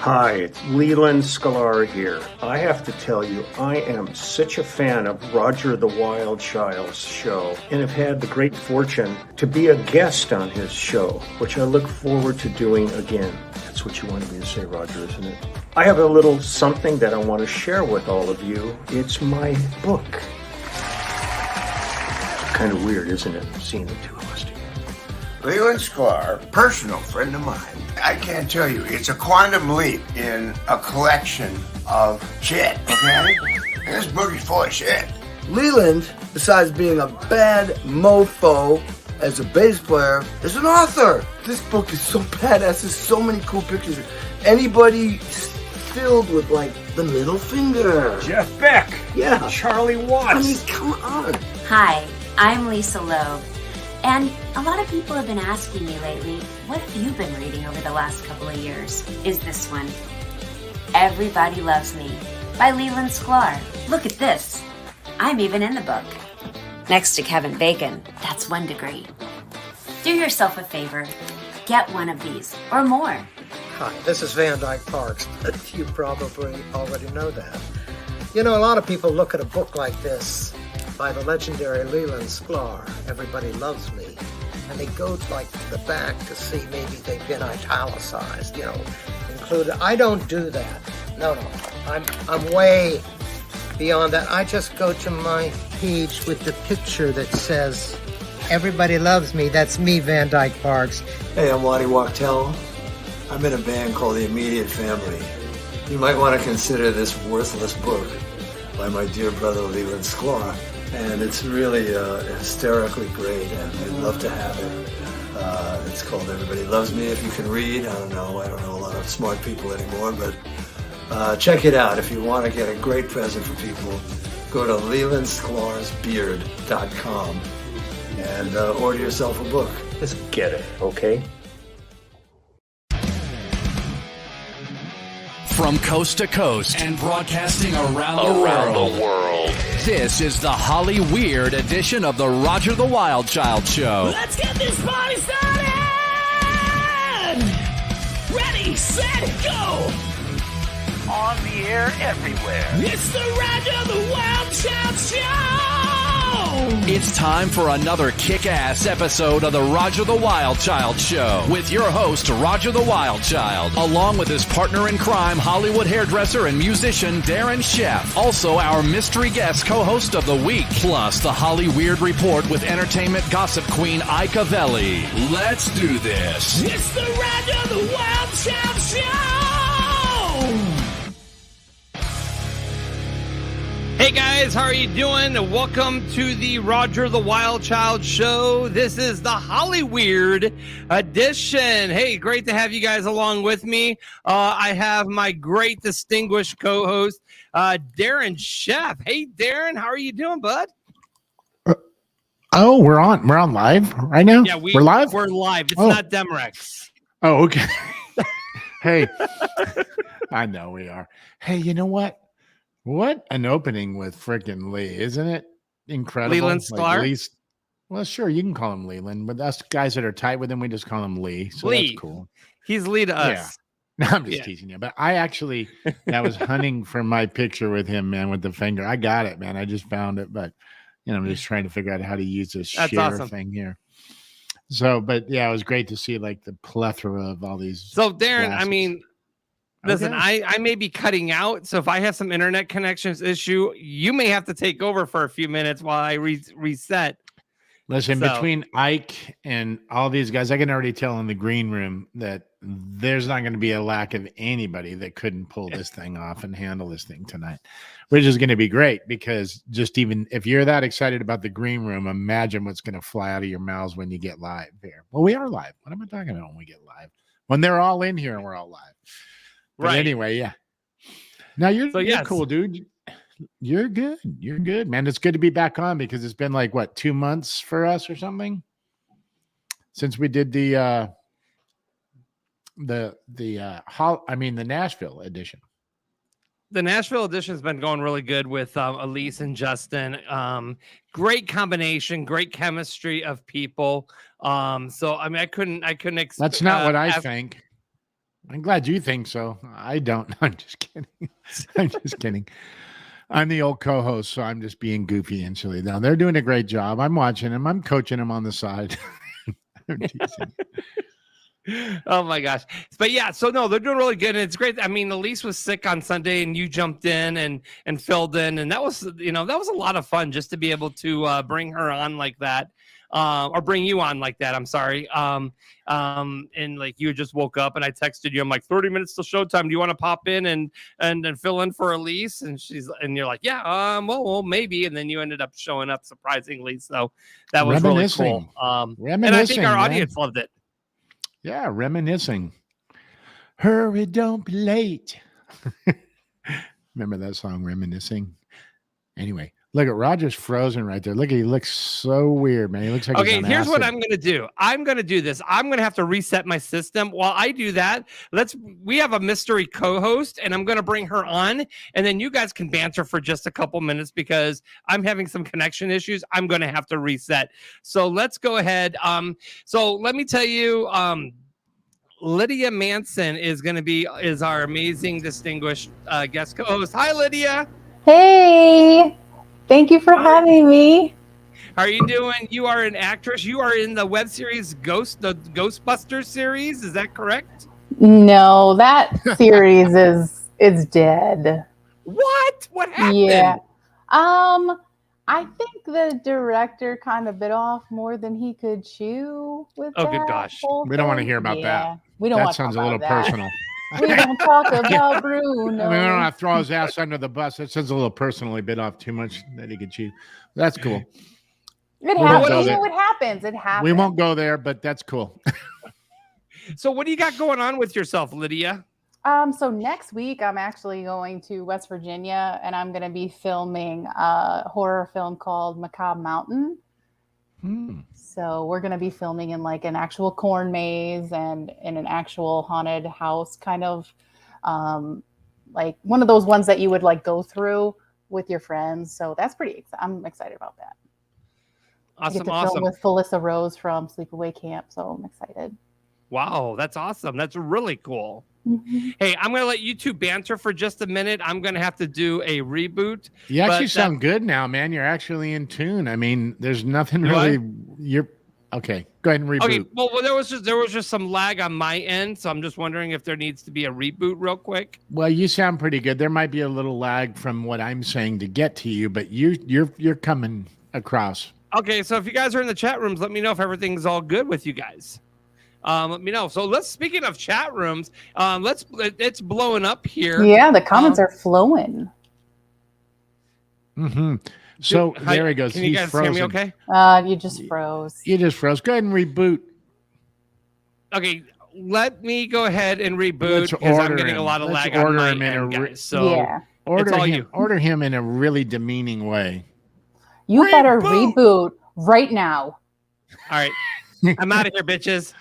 Hi, it's Leland Sklar here. I have to tell you, I am such a fan of Roger the Wild Child's show and have had the great fortune to be a guest on his show, which I look forward to doing again. That's what you wanted me to say, Roger, isn't it? I have a little something that I want to share with all of you. It's my book. Kind of weird, isn't it, seeing the two of us together? Leland Sklar, personal friend of mine. I can't tell you, it's a quantum leap in a collection of shit, okay? This book is full of shit. Leland, besides being a bad mofo as a bass player, is an author. This book is so badass. There's so many cool pictures. Anybody filled with, like, the middle finger. Jeff Beck. Yeah. Charlie Watts. I mean, come on. Hi, I'm Lisa Loeb. And a lot of people have been asking me lately, what have you been reading over the last couple of years? Is this one, Everybody Loves Me by Leland Sklar. Look at this. I'm even in the book. Next to Kevin Bacon, that's 1 degree. Do yourself a favor. Get one of these or more. Hi, this is Van Dyke Parks, but you probably already know that. You know, a lot of people look at a book like this by the legendary Leland Sklar, Everybody Loves Me, and they go like to the back to see maybe they've been italicized, you know, included. I don't do that. No. I'm way beyond that. I just go to my page with the picture that says, Everybody Loves Me. That's me, Van Dyke Parks. Hey, I'm Waddy Wachtel. I'm in a band called The Immediate Family. You might want to consider this worthless book by my dear brother Leland Sklar. And it's really hysterically great, and I'd love to have it. It's called Everybody Loves Me. If you can read, I don't know a lot of smart people anymore, but check it out. If you want to get a great present for people, go to lelandsklar'sbeard.com and order yourself a book. Just get it, okay? From coast to coast and broadcasting around the world. This is the Hollyweird edition of the Roger the Wild Child Show. Let's get this party started! Ready, set, go! On the air everywhere. It's the Roger the Wild Child Show! It's time for another kick-ass episode of the Roger the Wild Child Show with your host, Roger the Wild Child, along with his partner in crime, Hollywood hairdresser and musician Darren Sheff. Also, our mystery guest co-host of the week, plus the Hollyweird Report with entertainment gossip queen Ika Velli. Let's do this. It's the Roger the Wild Child Show! Hey guys, how are you doing? Welcome to the Roger the Wild Child Show. This is the Hollyweird edition. Hey, great to have you guys along with me. I have my great distinguished co-host, Darren Sheff. Hey, Darren, how are you doing, bud? Oh, we're on live right now? Yeah, we're live? We're live. It's not Demrex. Oh, okay. Hey, I know we are. Hey, you know what? What an opening with frickin' Lee, isn't it? Incredible. Leland Sklar? Well, sure, you can call him Leland, but us guys that are tight with him, we just call him Lee. So Lee. That's cool. He's Lee to us. Yeah. No, I'm just teasing you. But I actually, I was hunting for my picture with him, man, with the finger. I got it, man. I just found it, but I'm just trying to figure out how to use this share awesome. thing here. So, but yeah, it was great to see like the plethora of all these. So, Darren, glasses. I mean, listen, I may be cutting out, so if I have some internet connections issue, you may have to take over for a few minutes while I reset. Listen, between Ike and all these guys, I can already tell in the green room that there's not going to be a lack of anybody that couldn't pull this thing off and handle this thing tonight, which is going to be great because just even if you're that excited about the green room, imagine what's going to fly out of your mouths when you get live here. Well, we are live. What am I talking about when we get live? When they're all in here and we're all live. But right. Anyway, yeah. Now you're cool, dude. You're good. You're good, man. It's good to be back on because it's been like what 2 months for us or something since we did the Nashville edition. The Nashville edition has been going really good with Elise and Justin. Great combination, great chemistry of people. So I mean, I couldn't. That's not what I think. I'm glad you think so. I don't. I'm just kidding. I'm just kidding. I'm the old co-host, so I'm just being goofy and silly. Now they're doing a great job. I'm watching them. I'm coaching them on the side. I'm teasing. Oh my gosh. But yeah, so no, they're doing really good. And it's great. I mean, Elise was sick on Sunday and you jumped in and filled in. And that was, that was a lot of fun just to be able to bring her on like that. Or bring you on like that. I'm sorry. And like you just woke up and I texted you. I'm like 30 minutes till showtime. Do you want to pop in and fill in for Elise? And you're like, yeah, well, maybe. And then you ended up showing up surprisingly. So that was really cool. And I think our audience loved it. Yeah, reminiscing. Hurry, don't be late. Remember that song, Reminiscing? Anyway, look at Roger's frozen right there. Look, he looks so weird, man. He looks like okay, here's what I'm going to do. I'm going to do this. I'm going to have to reset my system. While I do that, we have a mystery co-host, and I'm going to bring her on, and then you guys can banter for just a couple minutes because I'm having some connection issues. I'm going to have to reset. So let's go ahead. So let me tell you, Lydia Manson is our amazing, distinguished guest co-host. Hi, Lydia. Hey, thank you for having me. How are you doing? You are an actress. You are in the web series the Ghostbusters series. Is that correct? No, that series is dead. What? What happened? Yeah. I think the director kind of bit off more than he could chew with that. Oh, good gosh. We don't want to hear about that. We don't want that to sounds talk a little about personal. We don't talk about Bruno. I mean, we don't have to throw his ass under the bus. It sounds a little personal. He bit off too much that he could chew. That's cool. It happens. It happens. It happens. We won't go there, but that's cool. So what do you got going on with yourself, Lydia? So next week I'm actually going to West Virginia and I'm going to be filming a horror film called Macabre Mountain. So we're going to be filming in like an actual corn maze and in an actual haunted house, kind of like one of those ones that you would like go through with your friends. So that's I'm excited about that. Awesome. Film with Felissa Rose from Sleepaway Camp. So I'm excited. Wow, that's awesome. That's really cool. Mm-hmm. Hey, I'm going to let you two banter for just a minute. I'm going to have to do a reboot. You actually sound good now, man. You're actually in tune. I mean, there's nothing really. You're okay. Go ahead and reboot. Okay. Well, there was just some lag on my end, so I'm just wondering if there needs to be a reboot real quick. Well, you sound pretty good. There might be a little lag from what I'm saying to get to you, but you're coming across. Okay, so if you guys are in the chat rooms, let me know if everything's all good with you guys. Let me know. So speaking of chat rooms, it's blowing up here. Yeah, the comments are flowing. Mm-hmm. So there he goes. Can you guys frozen. hear me okay? You just froze. You just froze. Go ahead and reboot. Okay, let me go ahead and reboot because I'm getting a lot of lag on my end, guys. So yeah. Order him in a really demeaning way. You better reboot right now. All right. I'm out of here, bitches.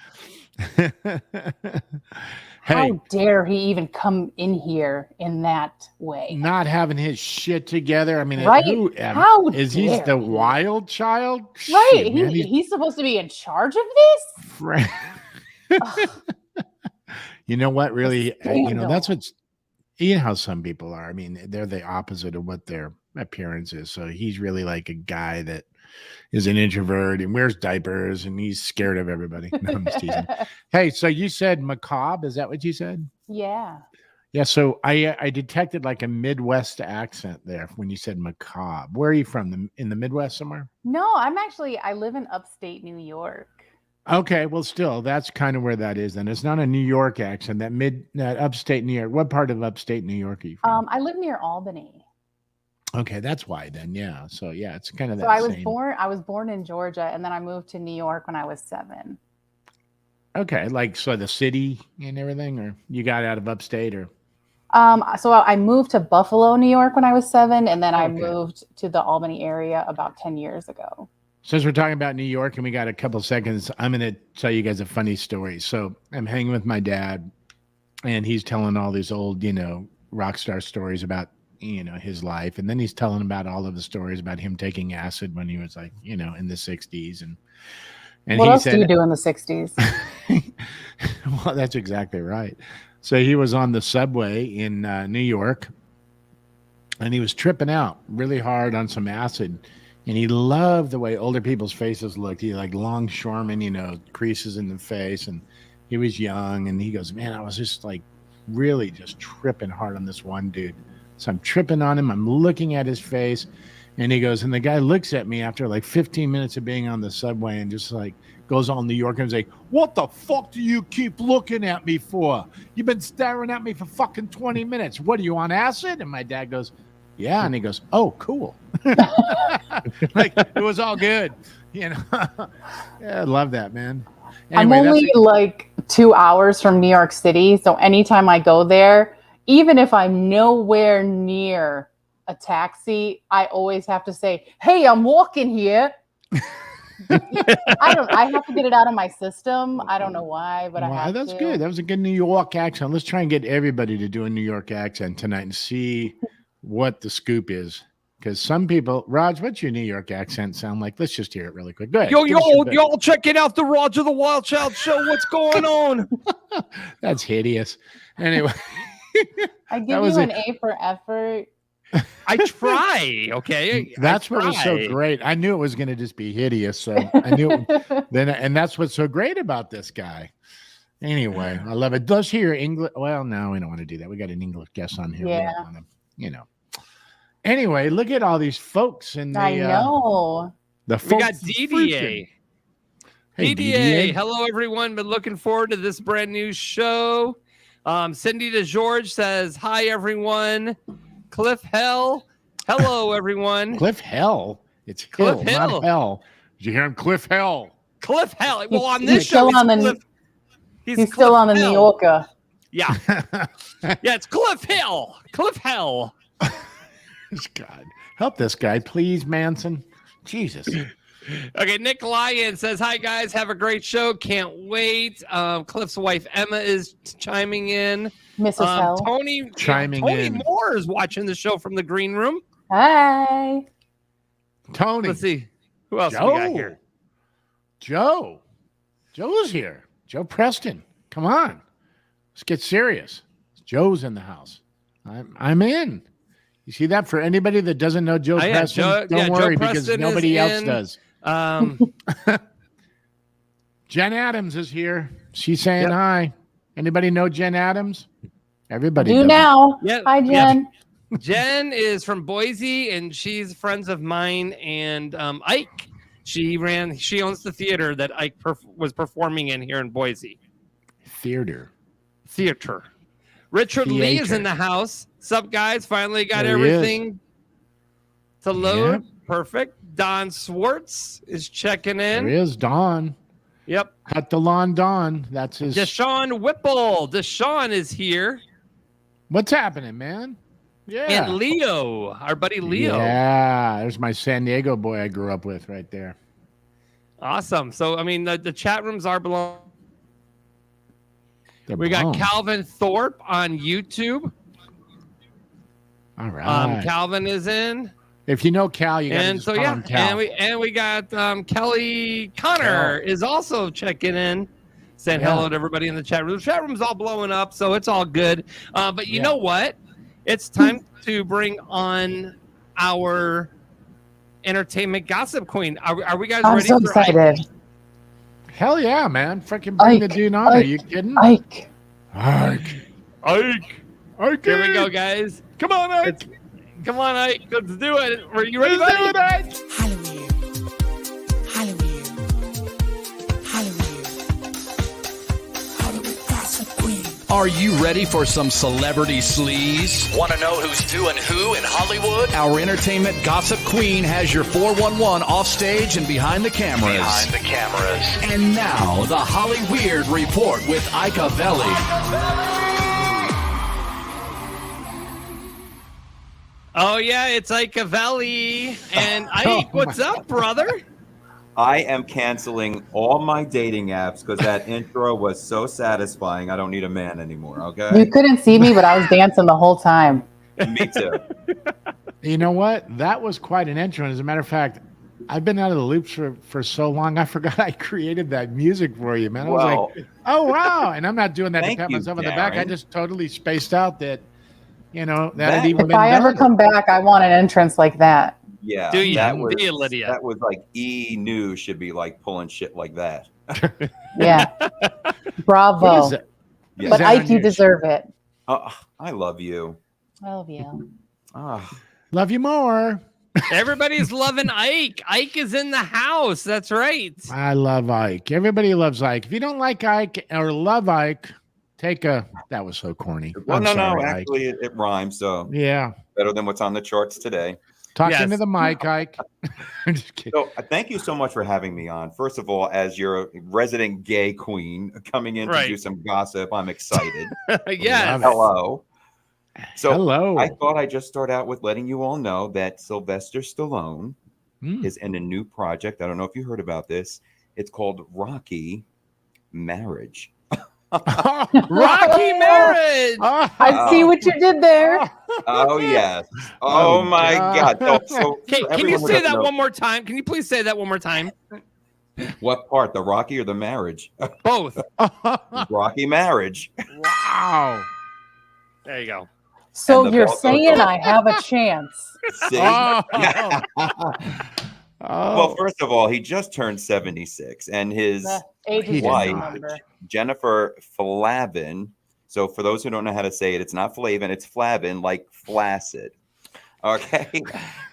How dare he even come in here in that way? Not having his shit together. I mean, right? How is he the wild child? Right. Shit, he's supposed to be in charge of this? You know what? Really, that's what's. You know how some people are. I mean, they're the opposite of what their appearance is. So he's really like a guy that is an introvert and wears diapers and he's scared of everybody. No, I'm just teasing. Hey, so you said macabre. Is that what you said? Yeah. Yeah. So I detected like a Midwest accent there when you said macabre. Where are you from? In the Midwest somewhere? No, I live in upstate New York. Okay. Well, still, that's kind of where that is. Then it's not a New York accent. That upstate New York. What part of upstate New York are you from? I live near Albany. Okay, that's why then. Yeah. So yeah, it's kind of that. So I was born in Georgia, and then I moved to New York when I was 7. Okay, like so the city and everything, or you got out of upstate, or? So I moved to Buffalo, New York when I was 7, and then I moved to the Albany area about 10 years ago. Since we're talking about New York and we got a couple seconds, I'm going to tell you guys a funny story. So I'm hanging with my dad, and he's telling all these old, rock star stories about, his life. And then he's telling about all of the stories about him taking acid when he was like, in the 60s. And what else do you do in the 60s? Well, that's exactly right. So he was on the subway in New York, and he was tripping out really hard on some acid. And he loved the way older people's faces looked. He like longshoreman, creases in the face. And he was young. And he goes, man, I was just like really just tripping hard on this one dude. So I'm tripping on him. I'm looking at his face. And he goes, and the guy looks at me after like 15 minutes of being on the subway and just like goes all New York and is like, what the fuck do you keep looking at me for? You've been staring at me for fucking 20 minutes. What, are you on acid? And my dad goes, yeah. And he goes, oh, cool. Like, it was all good. Yeah, I love that, man. Anyway, I'm only like 2 hours from New York City. So anytime I go there, even if I'm nowhere near a taxi, I always have to say, hey, I'm walking here. I have to get it out of my system. I don't know why, but I have that's to. Good. That was a good New York accent. Let's try and get everybody to do a New York accent tonight and see what the scoop is. Because some people, Raj, what's your New York accent sound like? Let's just hear it really quick. Go ahead. Y'all checking out the Roger the Wild Child show. What's going on? That's hideous. Anyway. I give you an A for effort. I try, okay? That's what was so great. I knew it was going to just be hideous, so I knew and that's what's so great about this guy. Anyway, I love it. Does hear English? Well, no, we don't want to do that. We got an English guest on here. Yeah. We don't want to, Anyway, look at all these folks in the. I know. The we got DDA. Hey, DDA. Hello, everyone. Been looking forward to this brand new show. Cindy DeGeorge says, hi, everyone. Cliff Hell. Hello, everyone. Cliff Hell? It's Cliff Hill, Hill. not Hell. Did you hear him? Cliff Hell. Cliff Hell. Well, on this He's show, still on he's still on the New Yorker. Yeah. Yeah, it's Cliff Hill. Cliff Hell. God. Help this guy, please, Manson. Jesus. Okay, Nick Lyon says, hi, guys. Have a great show. Can't wait. Cliff's wife, Emma, is chiming in. Mrs. Hell. Tony in. Moore is watching the show from the green room. Hi. Tony. Let's see. Who else we got here? Joe's here. Joe Preston. Come on. Let's get serious. Joe's in the house. I'm in. You see that? For anybody that doesn't know Joe Preston, don't worry, because nobody else does. Jen Adams is here. She's saying hi. Anybody know Jen Adams? Everybody does. Now. Yep. Hi, Jen. Yep. Jen is from Boise, and she's friends of mine and Ike. She owns the theater that Ike was performing in here in Boise. Theater. Richard Lee is in the house. Sup, guys? Finally got everything to load. Yep. Perfect. Don Swartz is checking in. There is Don. Yep. Cut the lawn, Don. That's his. Deshaun Whipple. Deshaun is here. What's happening, man? Yeah. And Leo, our buddy Leo. Yeah. There's my San Diego boy I grew up with right there. Awesome. So, I mean, the chat rooms are belong. We got Calvin Thorpe on YouTube. All right. Calvin is in. If you know Cal, you got to call him Cal. And we got Kelly Connor is also checking in, saying hello to everybody in the chat room. The chat room's all blowing up, so it's all good. But you know what? It's time to bring on our entertainment gossip queen. Are we guys ready? I'm so excited. Hell yeah, man. Freaking bring the dude on. Are you kidding? Ike. Here we go, guys. Come on, Ike. Come on, Ike. Let's do it. Are you ready, buddy? Hollyweird. Gossip Queen. Are you ready for some celebrity sleaze? Want to know who's doing who in Hollywood? Our entertainment gossip queen has your 411 off stage and behind the cameras. And now, the Hollyweird Report with Ike Avelli. Oh, yeah, it's Ike Avelli. And Ike, what's up, brother? I am canceling all my dating apps because that intro was so satisfying. I don't need a man anymore, okay? You couldn't see me, but I was dancing the whole time. Me too. You know what? That was quite an intro. As a matter of fact, I've been out of the loops for so long. I forgot I created that music for you, man. I was Well, like, oh wow! And I'm not doing that to thank pat you, myself on the back. I Darren. just totally spaced out that that That- had even If been I ever done. come back, I want an entrance like that. Yeah, Do you? that Do was you, Lydia? that was like E! News should be like pulling shit like that. Yeah. What Bravo. is it? Yeah. But that Ike, on you your deserve it. I love you. I love you. Love you more. Everybody's loving Ike. Ike is in the house. That's right. I love Ike. Everybody loves Ike. If you don't like Ike or love Ike, take a. That was so corny. Well, I'm no, sorry, Ike. actually, it rhymes. So Yeah. better than what's on the charts today. Talk Yes. into the mic, Ike. I'm just kidding. So thank you so much for having me on. First of all, as your resident gay queen coming in Right. to do some gossip, I'm excited. Yes. Hello. So Hello. I thought I'd just start out with letting you all know that Sylvester Stallone is in a new project. I don't know if you heard about this. It's called Rocky Marriage. Rocky Marriage. I see what you did there. Oh yes. Oh my God. So Can you everyone who say doesn't that know- one more time? Can you please say that one more time? What part? The Rocky or the marriage? Both. Rocky Marriage. Wow. There you go. So And the you're belt saying goes I have a chance. See? Well, first of all, he just turned 76, and his The age is just a wife, number. Jennifer Flavin. So, for those who don't know how to say it, it's not Flavin, it's Flavin, like flaccid. Okay.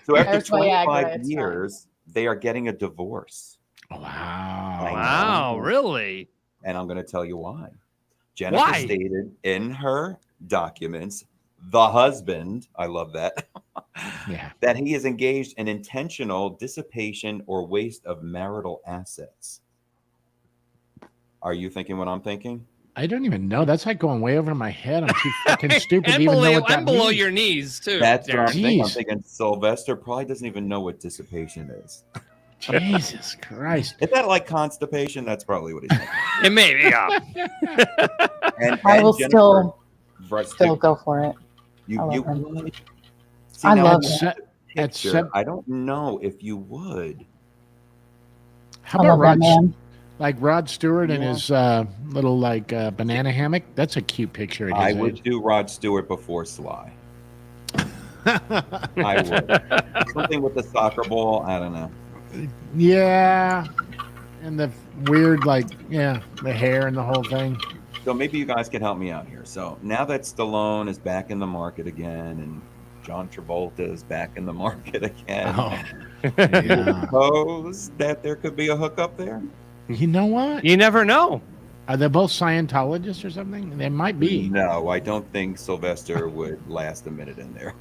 So, after There's Viagra, 25 it's years, they are getting a divorce. Wow. Wow, really? And I'm going to tell you why. Jennifer Why? stated in her documents, the husband, I love that, Yeah. that he is engaged in intentional dissipation or waste of marital assets. Are you thinking what I'm thinking? I don't even know. That's like going way over my head. I'm too fucking stupid to even know what that and below means. your knees too. That's what I'm Darren. thinking. I'm Jeez. thinking Sylvester probably doesn't even know what dissipation is. Jesus Christ. Is that like constipation? That's probably what he's thinking. It may be, yeah. I will Jennifer, still go for it. You, I love you him. would. I now, love in him. the At picture, seven- I don't know if you would. How I about love that Rod, man. like Rod Stewart and Yeah. his little banana hammock? That's a cute picture. At I his would age. do Rod Stewart before Sly. I would. Something with the soccer ball. I don't know. Yeah. And the weird, the hair and the whole thing. So maybe you guys can help me out here. So now that Stallone is back in the market again, and John Travolta is back in the market again, Oh, you yeah. suppose that there could be a hookup there? You know what? You never know. Are they both Scientologists or something? They might be. No, I don't think Sylvester would last a minute in there.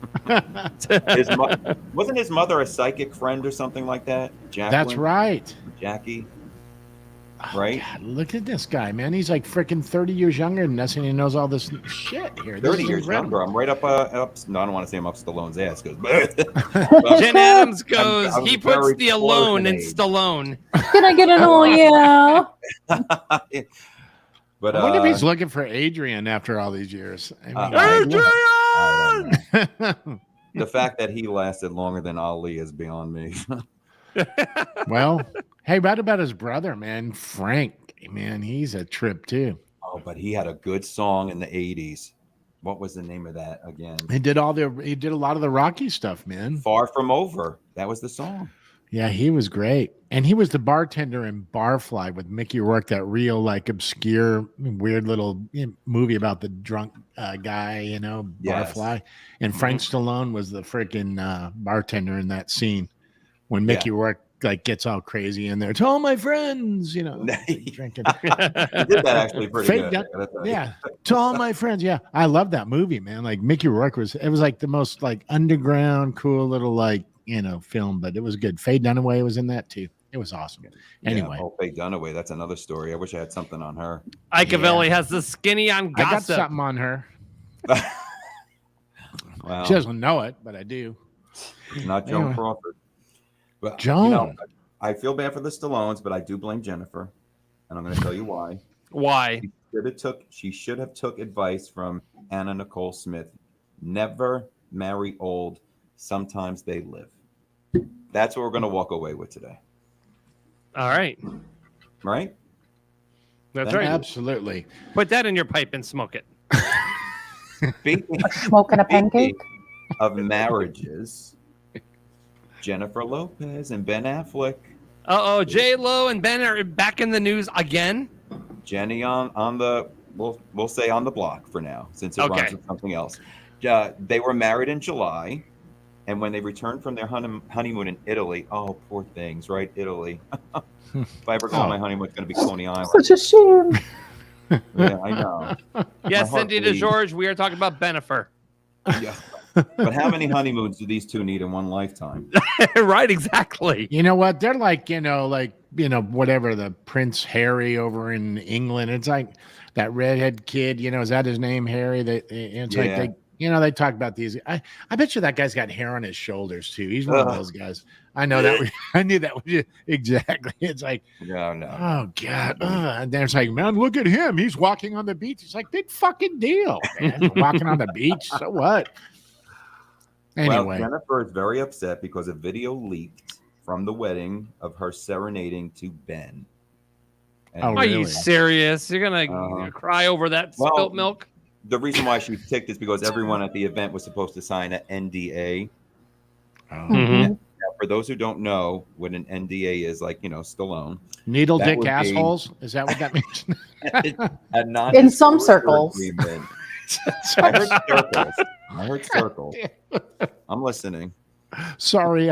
Wasn't his mother a psychic friend or something like that? Jacqueline? That's right. Jackie? Oh, Right? God, look at this guy, man. He's like freaking 30 years younger than us, and he knows all this shit here. This 30 is years incredible. younger. I'm right up. No, I don't want to say I'm up Stallone's ass because Jen Adams goes, I'm he very puts the alone in coordinated. Stallone. Can I get an oh yeah? But I wonder if he's looking for Adrian after all these years. I mean, I don't know. The fact that he lasted longer than Ali is beyond me. well, hey, what about his brother, man? Frank, man, he's a trip too. Oh, but he had a good song in the 80s. What was the name of that again? He did a lot of the Rocky stuff, man. Far From Over. That was the song. Yeah, he was great. And he was the bartender in Barfly with Mickey Rourke, that real, obscure, weird little movie about the drunk guy, Yes. Barfly. And Frank Stallone was the freaking bartender in that scene when Mickey Rourke, gets all crazy in there. To all my friends, drinking. He did that actually pretty Fake good. yeah. To all my friends. Yeah. I love that movie, man. Mickey Rourke was the most underground, cool little, film, but it was good. Faye Dunaway was in that too. It was awesome. Anyway. Yeah, Faye Dunaway, that's another story. I wish I had something on her. Icavelli has the skinny on I got gossip. something on her. Wow. She doesn't know it, but I do. It's not Joan Anyway. Crawford. But Joan. I feel bad for the Stallones, but I do blame Jennifer, and I'm going to tell you why. Why? She should have took advice from Anna Nicole Smith. Never marry old. Sometimes they live. That's what we're going to walk away with today. All right. Right? That's right. Absolutely. Put that in your pipe and smoke it. Smoking a pancake? Of marriages, Jennifer Lopez and Ben Affleck. Uh-oh, J-Lo and Ben are back in the news again? Jenny on the, we'll say on the block for now, since it runs with something else. They were married in July, and when they returned from their honeymoon in Italy, oh, poor things, right? Italy. If I ever go on my honeymoon, it's going to be Coney Island. Such a shame. Yeah, I know. Yes, Cindy DeGeorge, we are talking about Benifer. Yeah. But how many honeymoons do these two need in one lifetime? Right, exactly. You know what? They're like, whatever, the Prince Harry over in England. It's like that redhead kid, is that his name, Harry? Like they talk about these. I bet you that guy's got hair on his shoulders too. He's one of those guys. I know that. I knew that was exactly. It's like, no. Oh God. And then it's like, man, look at him. He's walking on the beach. It's like, big fucking deal, man. Walking on the beach. So what? Anyway. Well, Jennifer is very upset because a video leaked from the wedding of her serenading to Ben. Are you serious? You're gonna cry over that spilt milk? The reason why she was ticked is because everyone at the event was supposed to sign an NDA. Now, for those who don't know what an NDA is, like, Stallone. Needle dick assholes? Is that what that means? In some circles. I heard circles. I'm listening. Sorry.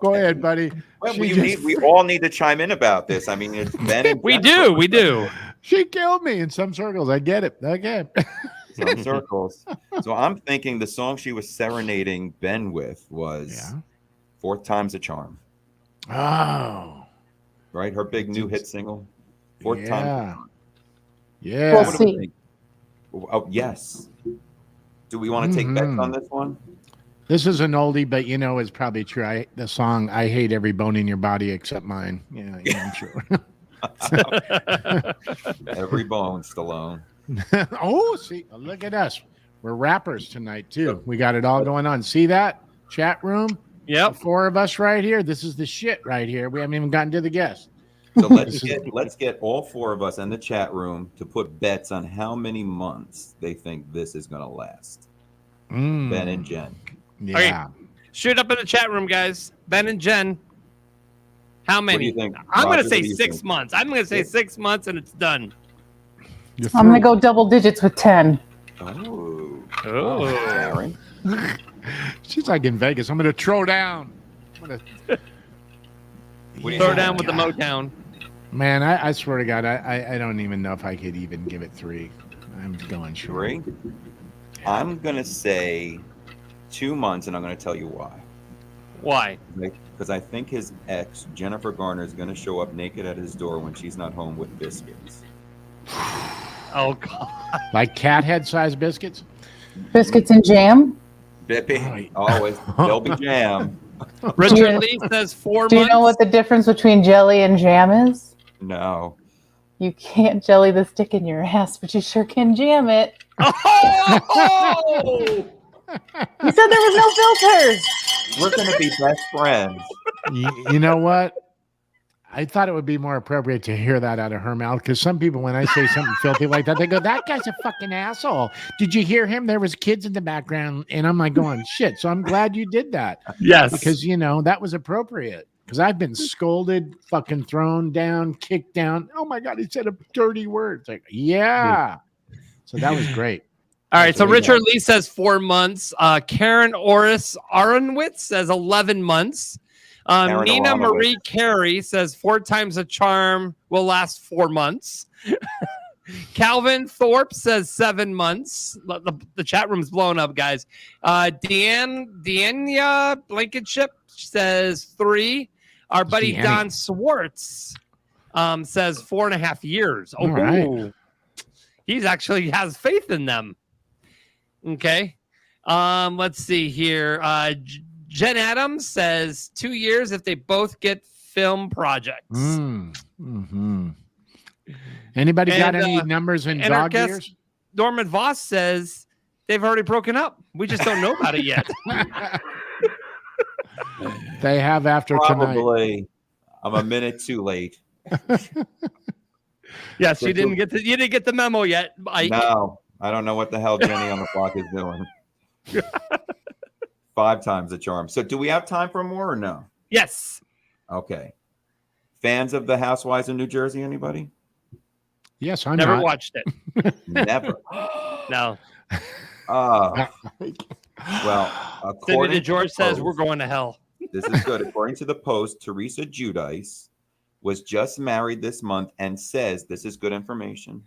Go ahead, buddy. Well, we all need to chime in about this. I mean, it's Ben and we do. She killed me in some circles. I get it. Okay. Some circles. So I'm thinking the song she was serenading Ben with was Fourth Time's a Charm. Oh. Right? Her big new hit single. Fourth Time. Yeah. We'll see. Oh, yes. Do we want to take bets on this one? This is an oldie, but it's probably true. The song "I Hate Every Bone in Your Body Except Mine." Yeah, I'm sure. Every bone, Stallone. Oh, see, look at us. We're rappers tonight too. We got it all going on. See that chat room? Yep. The four of us right here. This is the shit right here. We haven't even gotten to the guests. So let's get all four of us in the chat room to put bets on how many months they think this is going to last. Ben and Jen. Yeah. Okay. Shoot up in the chat room, guys. Ben and Jen. How many? What do you think? I'm going to Roger, say what do you 6 think? months. I'm going to say 6 months and it's done. I'm going to go double digits with 10. Oh. Aaron. She's like in Vegas. I'm going to throw down. Throw down with the Motown. Man, I swear to God, I don't even know if I could even give it 3. I'm going short. 3? I'm going to say 2 months, and I'm going to tell you why. Why? Because I think his ex, Jennifer Garner, is going to show up naked at his door when she's not home with biscuits. Oh, God. Like cat head size biscuits? Biscuits and jam? Bippy. Always. They'll be jam. Richard Lee says 4 months. Do you know what the difference between jelly and jam is? No. You can't jelly the stick in your ass, but you sure can jam it. Oh! You said there was no filters. We're going to be best friends. You know what? I thought it would be more appropriate to hear that out of her mouth, because some people, when I say something filthy like that, they go, that guy's a fucking asshole. Did you hear him? There was kids in the background, and I'm like going, shit. So I'm glad you did that. Yes. Because, that was appropriate. Because I've been scolded, fucking thrown down, kicked down. Oh, my God, he said a dirty word. It's like, yeah. So that was great. All right, so Richard Lee says 4 months. Karen Oris Aronwitz says 11 months. Nina Marie Carey says 4 times a charm will last 4 months. Calvin Thorpe says 7 months. The chat room's blown up, guys. Deania Blankenship says 3. Our buddy Don Swartz says 4.5 years. Oh, right. He actually has faith in them. Okay. Let's see here. Jen Adams says 2 years if they both get film projects. Anybody got any numbers in dog years? Norman Voss says they've already broken up. We just don't know about it yet. They have after tonight. Probably. I'm a minute too late. Yes, you didn't get the memo yet, Mike. No, I don't know what the hell Jenny on the block is doing. 5 times the charm. So do we have time for more or no? Yes. Okay. Fans of the Housewives in New Jersey, anybody? Yes, I'm never not. watched it. Never. No. Well, Cindy according George to says Post, we're going to hell. This is good. According to the Post, Teresa Giudice was just married this month and says, this is good information,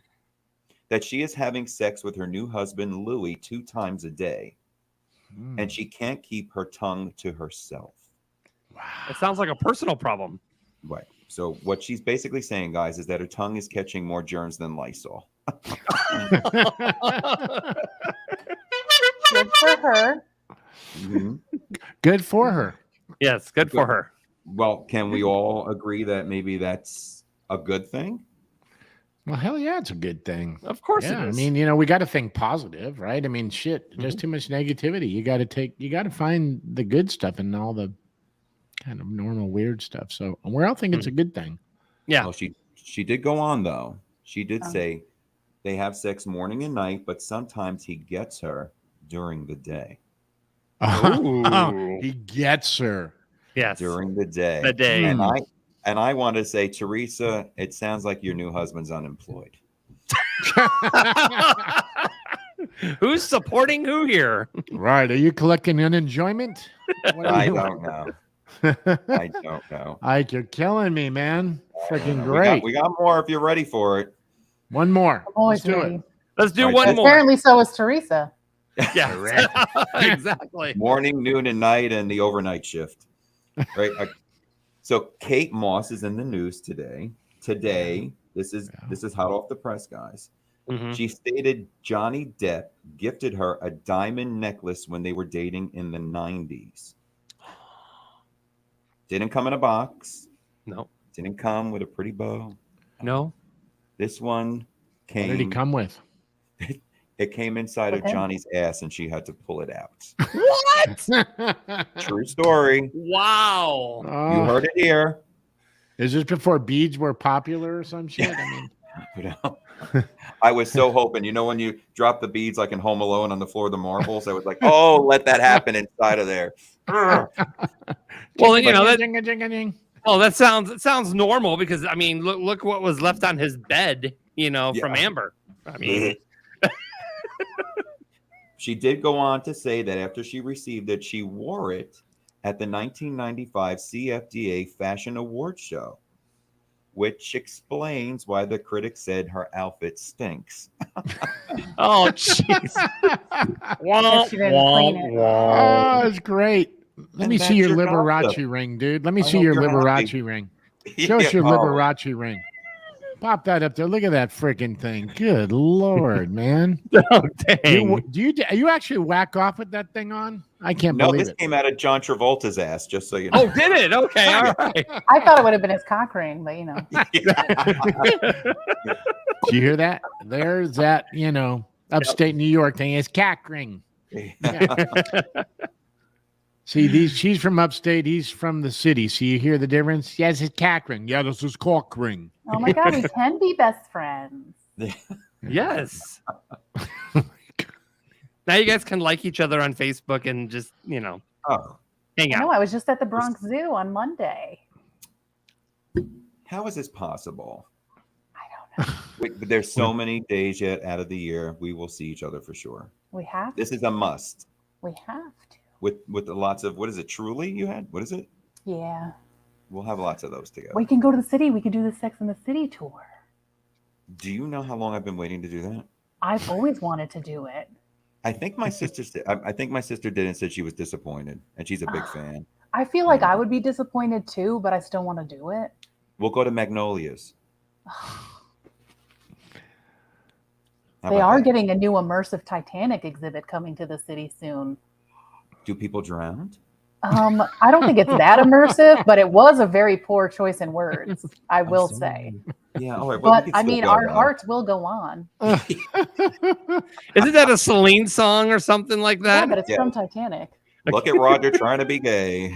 that she is having sex with her new husband, Louis, 2 times a day. And she can't keep her tongue to herself. Wow. It sounds like a personal problem. Right. So what she's basically saying, guys, is that her tongue is catching more germs than Lysol. Good for her. Mm-hmm. Good for her. Yes, good for her. Well, can we all agree that maybe that's a good thing? Well, hell yeah, it's a good thing. Of course yeah, it is. I mean, we got to think positive, right? I mean, shit, there's too much negativity. You got to find the good stuff and all the kind of normal weird stuff. So we all think it's a good thing. Yeah. Well, she did go on though. She did say they have sex morning and night, but sometimes he gets her during the day. He gets her. Yes. During the day. The day. And I want to say, Teresa, it sounds like your new husband's unemployed. Who's supporting who here? Right. Are you collecting unenjoyment? I don't know. I don't know. Ike, you're killing me, man. Freaking great. We got more if you're ready for it. One more. I'm always Let's do ready. it. Let's do one more. Apparently, so is Teresa. Yeah, exactly. Morning, noon, and night, and the overnight shift. Right. So Kate Moss is in the news today. This is hot off the press, guys. Mm-hmm. She stated Johnny Depp gifted her a diamond necklace when they were dating in the 90s. Didn't come in a box. No. Didn't come with a pretty bow. No. This one came. What did he come with? It came inside of Johnny's ass, and she had to pull it out. What? True story. Wow. You heard it here. Is this before beads were popular or some shit? I mean, I was so hoping, when you drop the beads like in Home Alone on the floor of the marbles, I was like, oh, let that happen inside of there. Well, that sounds normal because I mean, look what was left on his bed, from Amber. I mean, she did go on to say that after she received it, she wore it at the 1995 CFDA Fashion Awards show, which explains why the critics said her outfit stinks. Oh, jeez. Oh, it's great. Let me see your Liberace ring, dude. Let me see your Liberace ring. Show us your Liberace ring. Pop that up there. Look at that freaking thing. Good Lord, man. Oh, dang. Do you actually whack off with that thing on? I can't believe it. No, this came out of John Travolta's ass, just so you know. Oh, did it? Okay, all right. I thought it would have been his cock ring, but Do you hear that? There's that, upstate New York thing. It's cock ring. Yeah. See, she's from upstate. He's from the city. So you hear the difference? Yes, it's cock ring. Yeah, this is cock ring. Oh my God, we can be best friends. Yes. Now you guys can like each other on Facebook and just, hang out. No, I was just at the Bronx Zoo on Monday. How is this possible? I don't know. There's so many days yet out of the year. We will see each other for sure. We have to. This is a must. We have to. With lots of, what is it, Truly you had? What is it? Yeah. We'll have lots of those together. We can go to the city. We can do the Sex and the City tour. Do you know how long I've been waiting to do that? I've always wanted to do it. I think my sister did and said she was disappointed, and she's a big fan. I feel like I would be disappointed too, but I still want to do it. We'll go to Magnolias. They are getting a new immersive Titanic exhibit coming to the city soon. Do people drown? I don't think it's that immersive, but it was a very poor choice in words, I will say. Yeah, all right. Well, but I mean, our hearts will go on. Isn't that a Celine song or something like that? Yeah, but it's from Titanic. Look at Roger trying to be gay.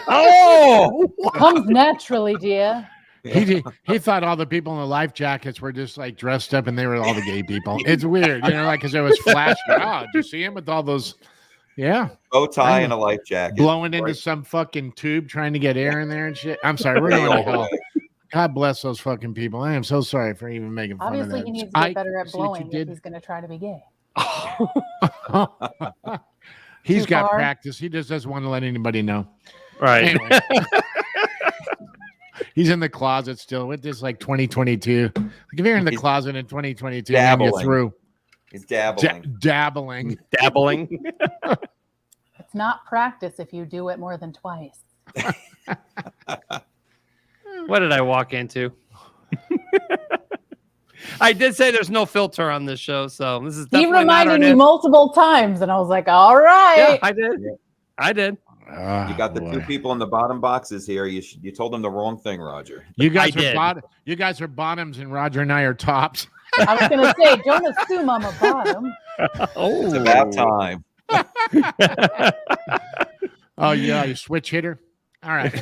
Oh, Comes naturally, dear. He thought all the people in the life jackets were just like dressed up and they were all the gay people. It's weird, like because it was flashing. Oh, did you see him with all those? Yeah. Bow tie and a life jacket. Blowing into some fucking tube trying to get air in there and shit. I'm sorry, we're going to hell. God bless those fucking people. I am so sorry for even making fun Obviously, of that. he needs to get better at blowing if he's going to try to be gay. He's got practice. He just doesn't want to let anybody know. Right. Anyway. He's in the closet still with this 2022. Like if you're in the closet in 2022, you're through. He's dabbling. Dabbling. It's not practice if you do it more than twice. What did I walk into? I did say there's no filter on this show, so this is definitely. He reminded me multiple times, and I was like, "All right." Yeah, I did. I did. You got the two people in the bottom boxes here. You told them the wrong thing, Roger. You guys are bottoms, and Roger and I are tops. I was going to say, don't assume I'm a bottom. Oh, it's about time. Oh yeah, you switch hitter. All right.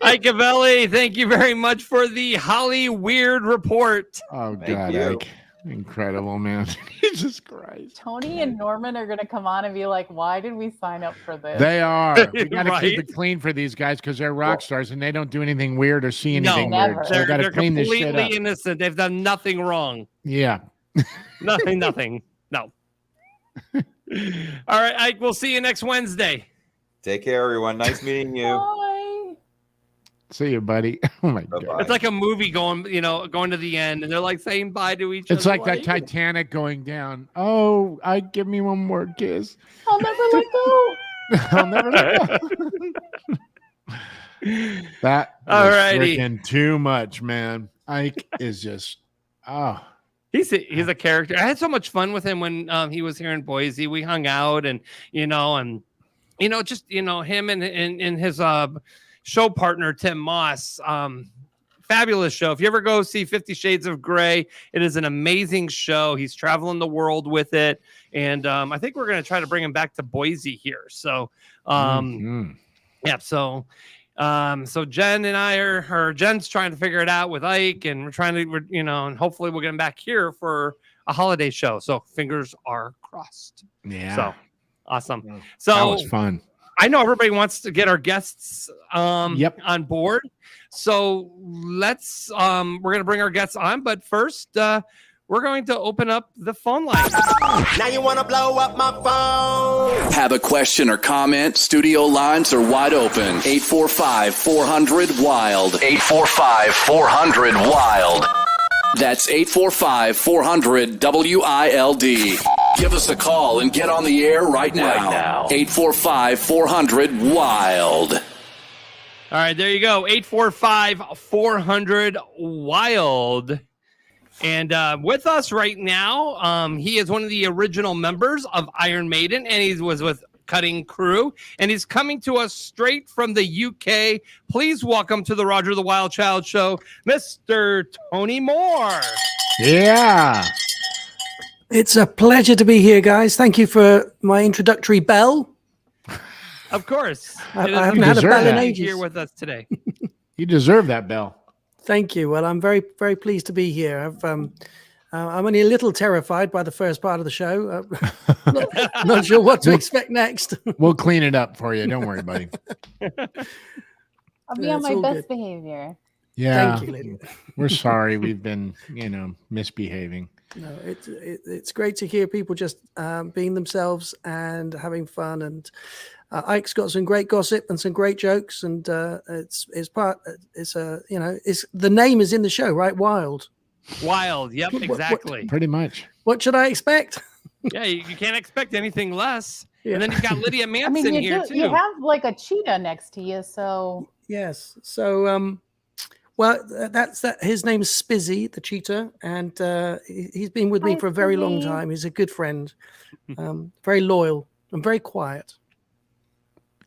Ike Cavelli, thank you very much for the Hollyweird report. Oh God, Ike. Incredible, man. Jesus Christ. Tony and Norman are going to come on and be like, why did we sign up for this? They are. We got to keep it clean for these guys because they're rock stars and they don't do anything weird or see anything weird. So we got to clean this shit up. They're completely innocent. They've done nothing wrong. Yeah. Nothing. No. All right, Ike, we'll see you next Wednesday. Take care, everyone. Nice meeting you. Bye. See you, buddy. Oh my God. It's like a movie going to the end, and they're like saying bye to each other. It's like that Titanic going down. Oh, give me one more kiss. I'll never let go. I'll never let go. That was freaking too much, man. Ike is just He's a character. I had so much fun with him when he was here in Boise. We hung out, and him and his show partner Tim Moss. Fabulous show. If you ever go see 50 Shades of Grey, it is an amazing show. He's traveling the world with it, and I think we're going to try to bring him back to Boise here. So, yeah. So Jen and I Jen's trying to figure it out with Ike, and and hopefully we'll get him back here for a holiday show. So fingers are crossed. Yeah. So awesome. So that was fun. I know everybody wants to get our guests on board. So let's we're going to bring our guests on, but first we're going to open up the phone line. Now you want to blow up my phone. Have a question or comment? Studio lines are wide open. 845-400-WILD. 845-400-WILD. That's 845-400-WILD. Give us a call and get on the air right now. 845-400-WILD. All right, there you go. 845-400-WILD. And with us right now, he is one of the original members of Iron Maiden, and he was with Cutting Crew, and he's coming to us straight from the UK. Please welcome to the Roger the Wild Child Show, Mr. Tony Moore. Yeah. It's a pleasure to be here, guys. Thank you for my introductory bell. Of course. I haven't had a bell in ages. Here with us today. You deserve that bell. Thank you. Well, I'm very, very pleased to be here. I'm only a little terrified by the first part of the show. Not sure what to expect next. We'll clean it up for you. Don't worry, buddy. I'll be on my best behavior. Yeah. Thank you, lady. We're sorry we've been, misbehaving. No, it's great to hear people just being themselves and having fun. And Ike's got some great gossip and some great jokes. And the name is in the show, right? Wild. Wild. Yep, exactly. Pretty much. What should I expect? Yeah, you can't expect anything less. Yeah. And then you've got Lydia Manson here too. You have like a cheetah next to you, so yes. So well, that's that. His name is Spizzy, the cheetah, and he's been with me for a very long time. He's a good friend, very loyal and very quiet.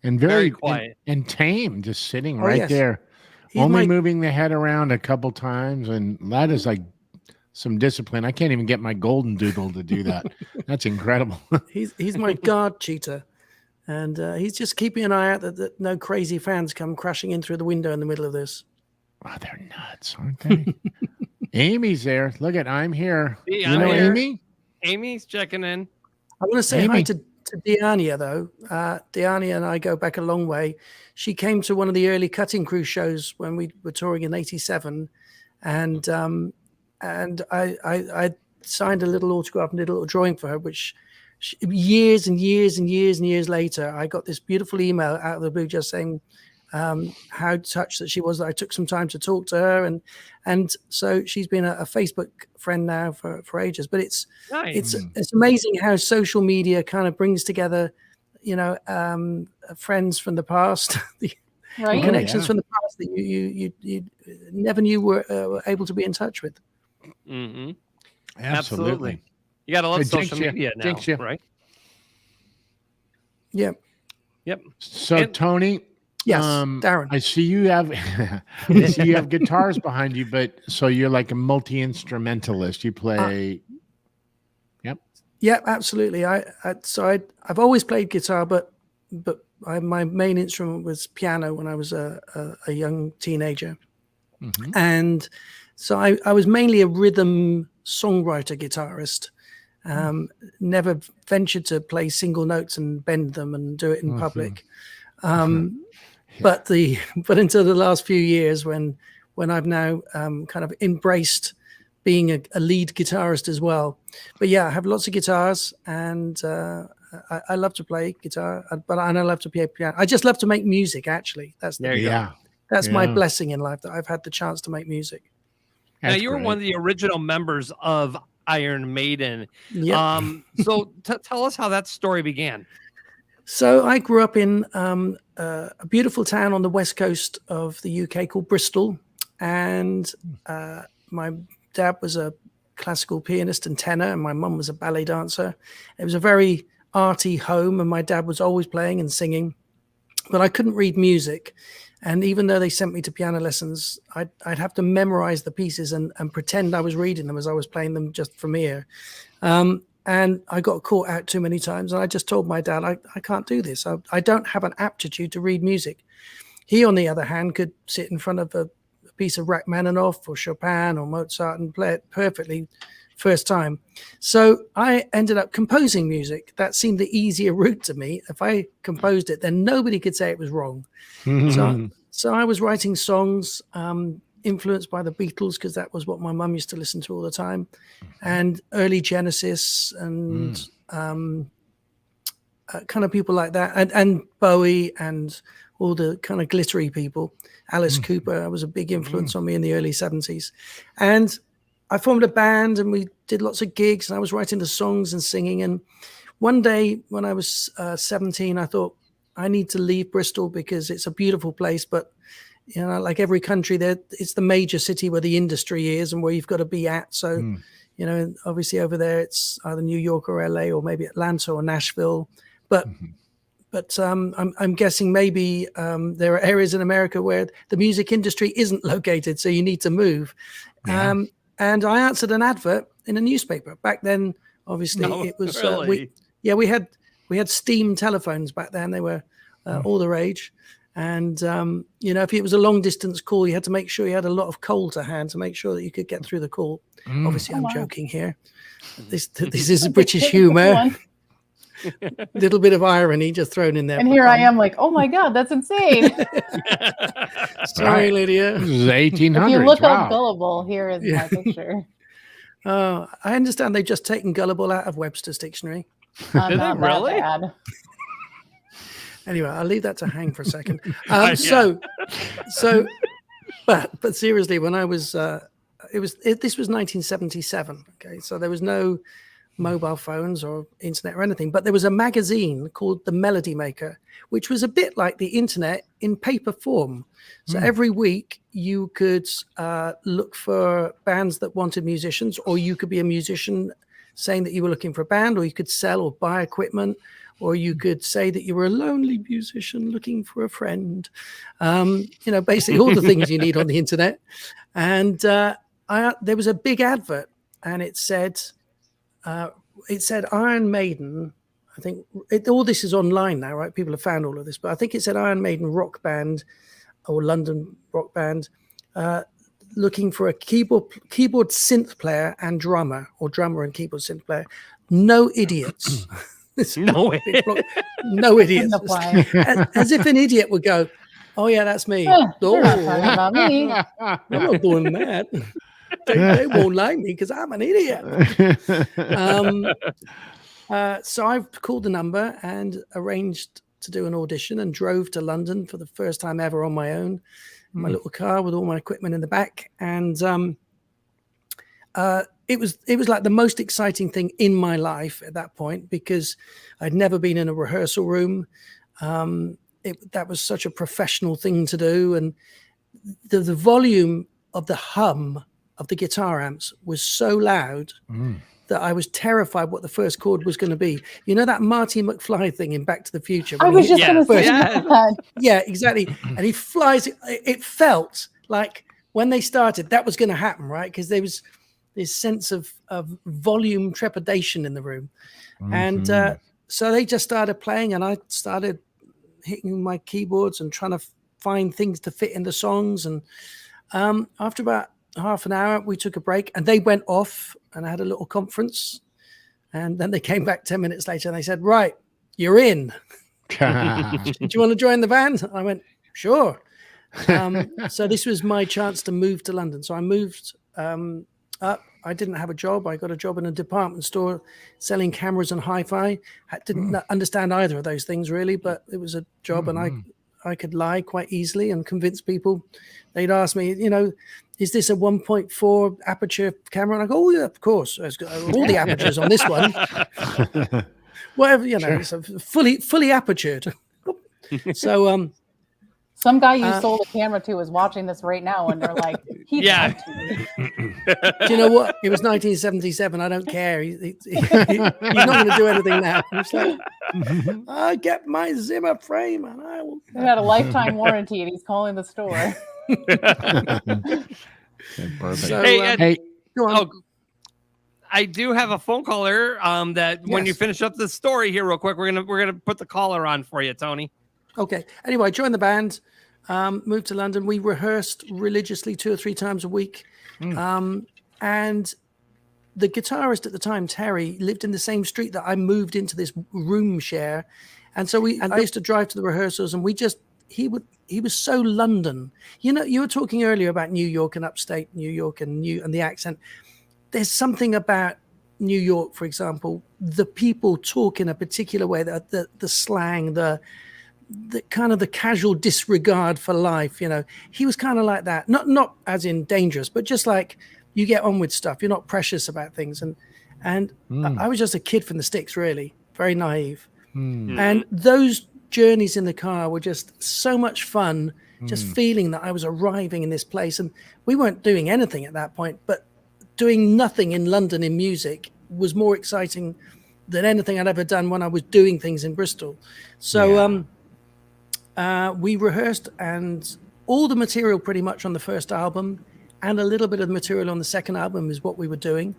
And very quiet and tame, just sitting there. He's only moving the head around a couple times, and that is like some discipline. I can't even get my golden doodle to do that. That's incredible. He's my guard cheetah. And he's just keeping an eye out that no crazy fans come crashing in through the window in the middle of this. Oh, they're nuts, aren't they? Amy's there. Look at, I'm here. See, you know here. Amy? Amy's checking in. I want to say hi to Diania, though. Diania and I go back a long way. She came to one of the early Cutting Crew shows when we were touring in '87, and I signed a little autograph and did a little drawing for her, which years and years and years and years later, I got this beautiful email out of the blue just saying how touched that she was that I took some time to talk to her, and so she's been a Facebook friend now for ages. But it's nice. it's amazing how social media kind of brings together, friends from the past, the connections from the past that you never knew were able to be in touch with. Mm-hmm. Absolutely. You got to love social media now, right? Yeah. Yep. So Tony. Yes, Darren. I see you have guitars behind you, but so you're like a multi-instrumentalist. You play. Yep. Yeah, absolutely. I've always played guitar, but my main instrument was piano when I was a young teenager, and so I was mainly a rhythm songwriter guitarist. Never ventured to play single notes and bend them and do it in public. But until the last few years when I've now kind of embraced being a lead guitarist as well. But yeah, I have lots of guitars, and I love to play guitar, but I love to play piano. I just love to make music. Actually, that's my blessing in life, that I've had the chance to make music. Now you were one of the original members of Iron Maiden. Yep. So tell us how that story began. So I grew up in a beautiful town on the west coast of the UK called Bristol, and my dad was a classical pianist and tenor, and my mum was a ballet dancer. It was a very arty home, and my dad was always playing and singing, but I couldn't read music. And even though they sent me to piano lessons, I'd have to memorize the pieces and pretend I was reading them as I was playing them just from ear. And I got caught out too many times. And I just told my dad, I can't do this. I don't have an aptitude to read music. He, on the other hand, could sit in front of a piece of Rachmaninoff or Chopin or Mozart and play it perfectly first time. So I ended up composing music. That seemed the easier route to me. If I composed it, then nobody could say it was wrong. So I was writing songs influenced by the Beatles, because that was what my mum used to listen to all the time, and early Genesis and kind of people like that, and Bowie and all the kind of glittery people. Alice Cooper was a big influence on me in the early 70s. And I formed a band, and we did lots of gigs, and I was writing the songs and singing. And one day when I was 17, I thought, I need to leave Bristol, because it's a beautiful place, but like every country there, it's the major city where the industry is and where you've got to be at. So, obviously over there, it's either New York or LA or maybe Atlanta or Nashville. But I'm guessing maybe there are areas in America where the music industry isn't located, so you need to move. And I answered an advert in a newspaper. Back then, obviously, it was really? We had steam telephones back then. They were all the rage. And, if it was a long distance call, you had to make sure you had a lot of coal to hand to make sure that you could get through the call. Obviously, I'm joking here. This is British humor. Little bit of irony just thrown in there. And here I am like, oh my God, that's insane. Sorry, Lydia. This is 1800s. If you look up Gullible, here is my picture. I understand they've just taken Gullible out of Webster's dictionary. Did they really? Bad. Anyway, I'll leave that to hang for a second. But seriously, when I was, this was 1977. Okay, so there was no mobile phones or internet or anything, but there was a magazine called The Melody Maker, which was a bit like the internet in paper form. So every week you could look for bands that wanted musicians, or you could be a musician saying that you were looking for a band, or you could sell or buy equipment, or you could say that you were a lonely musician looking for a friend. Basically all the things you need on the internet. And there was a big advert, and it said Iron Maiden I think all this is online now, right? People have found all of this, but I think it said Iron Maiden rock band or London rock band looking for a keyboard synth player and drummer, or drummer and keyboard synth player. No idiots. No idiots. As if an idiot would go, "Oh yeah, that's me." You're not talking about me. I'm not doing that. They won't like me because I'm an idiot. So I've called the number and arranged to do an audition and drove to London for the first time ever on my own, in my little car with all my equipment in the back. And it was like the most exciting thing in my life at that point, because I'd never been in a rehearsal room. That was such a professional thing to do. And the volume of the hum of the guitar amps was so loud that I was terrified what the first chord was going to be. You know that Marty McFly thing in Back to the Future? I was just going to say that. Yeah, exactly. And he flies. It felt like when they started, that was going to happen, right? Because there was this sense of volume trepidation in the room. And so they just started playing, and I started hitting my keyboards and trying to find things to fit in the songs. And after about half an hour, we took a break, and they went off, and I had a little conference, and then they came back 10 minutes later and they said, "Right, you're in. Do you want to join the band?" I went, "Sure." So this was my chance to move to London. So I moved up. I didn't have a job. I got a job in a department store selling cameras and hi-fi. I didn't understand either of those things really, but it was a job, and I could lie quite easily and convince people. They'd ask me, "Is this a 1.4 aperture camera?" And I go, "Oh yeah, of course. It's got all the apertures on this one." Whatever, it's a fully apertured. So some guy you sold a camera to is watching this right now, and they're like, "Do you know what? It was 1977. I don't care. He's not going to do anything now. It's like, I get my Zimmer frame, and I will. He had a lifetime warranty, and he's calling the store. Perfect. So, go on. I do have a phone caller. When you finish up the story here, real quick, we're gonna put the caller on for you, Tony. Okay. Anyway, I joined the band, moved to London. We rehearsed religiously 2 or 3 times a week. And the guitarist at the time, Terry, lived in the same street that I moved into this room share. And so I used to drive to the rehearsals, and he was so London. You were talking earlier about New York and upstate New York and the accent. There's something about New York, for example, the people talk in a particular way, the slang, the kind of the casual disregard for life. He was kind of like that, not as in dangerous, but just like you get on with stuff. You're not precious about things. And I was just a kid from the sticks, really, very naive. And those journeys in the car were just so much fun, just feeling that I was arriving in this place. And we weren't doing anything at that point, but doing nothing in London in music was more exciting than anything I'd ever done when I was doing things in Bristol. So we rehearsed, and all the material pretty much on the first album and a little bit of the material on the second album is what we were doing.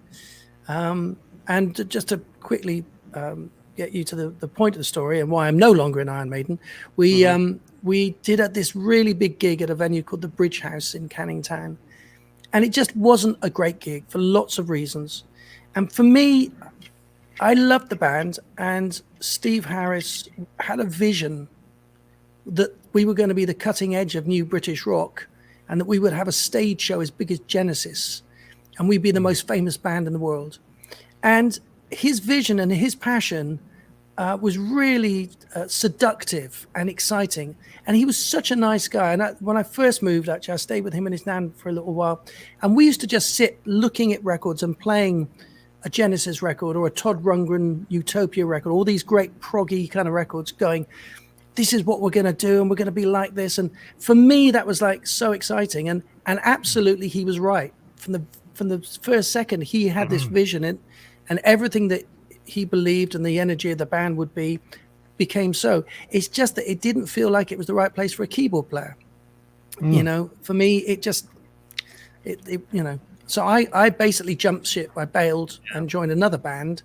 And just to quickly get you to the point of the story and why I'm no longer in Iron Maiden, we did this really big gig at a venue called the Bridge House in Canning Town. And it just wasn't a great gig for lots of reasons. And for me, I loved the band, and Steve Harris had a vision that we were going to be the cutting edge of new British rock, and that we would have a stage show as big as Genesis, and we'd be the most famous band in the world. And his vision and his passion was really seductive and exciting. And he was such a nice guy. And when I first moved, actually, I stayed with him and his nan for a little while. And we used to just sit looking at records and playing a Genesis record or a Todd Rundgren Utopia record, all these great proggy kind of records, going, this is what we're going to do, and we're going to be like this. And for me, that was like so exciting. And absolutely, he was right. From the first second, he had this vision, and everything that he believed and the energy of the band would became so. It's just that it didn't feel like it was the right place for a keyboard player. For me, it just, so I basically jumped ship. I bailed and joined another band.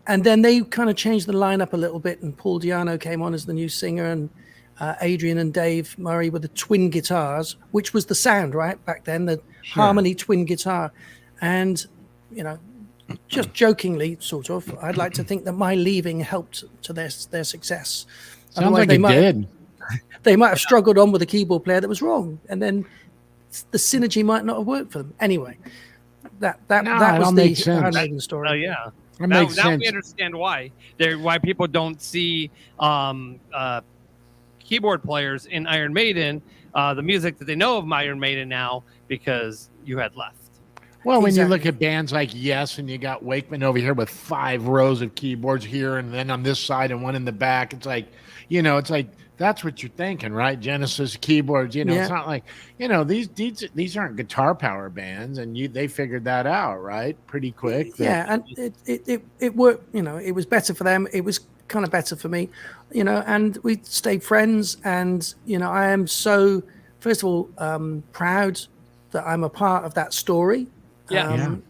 And then they kind of changed the lineup a little bit, and Paul Di'Anno came on as the new singer, and Adrian and Dave Murray with the twin guitars, which was the sound right back then, the harmony twin guitar. And, you know, just jokingly, sort of, I'd like to think that my leaving helped to their success. Sounds like it did. They might have struggled on with a keyboard player that was wrong, and then the synergy might not have worked for them. Anyway, that was the Iron Maiden story. Oh yeah, that makes sense. Now we understand why people don't see keyboard players in Iron Maiden, the music that they know of Iron Maiden now, because you had left. Well, when you look at bands like Yes, and you got Wakeman over here with 5 rows of keyboards here, and then on this side and one in the back, it's like, you know, it's like that's what you're thinking, right? Genesis keyboards, you know, it's not like, you know, these aren't guitar power bands, and they figured that out, right? Pretty quick. And it worked. You know, it was better for them. It was kind of better for me, you know, and we stayed friends. And you know, I am so, first of all, proud that I'm a part of that story. And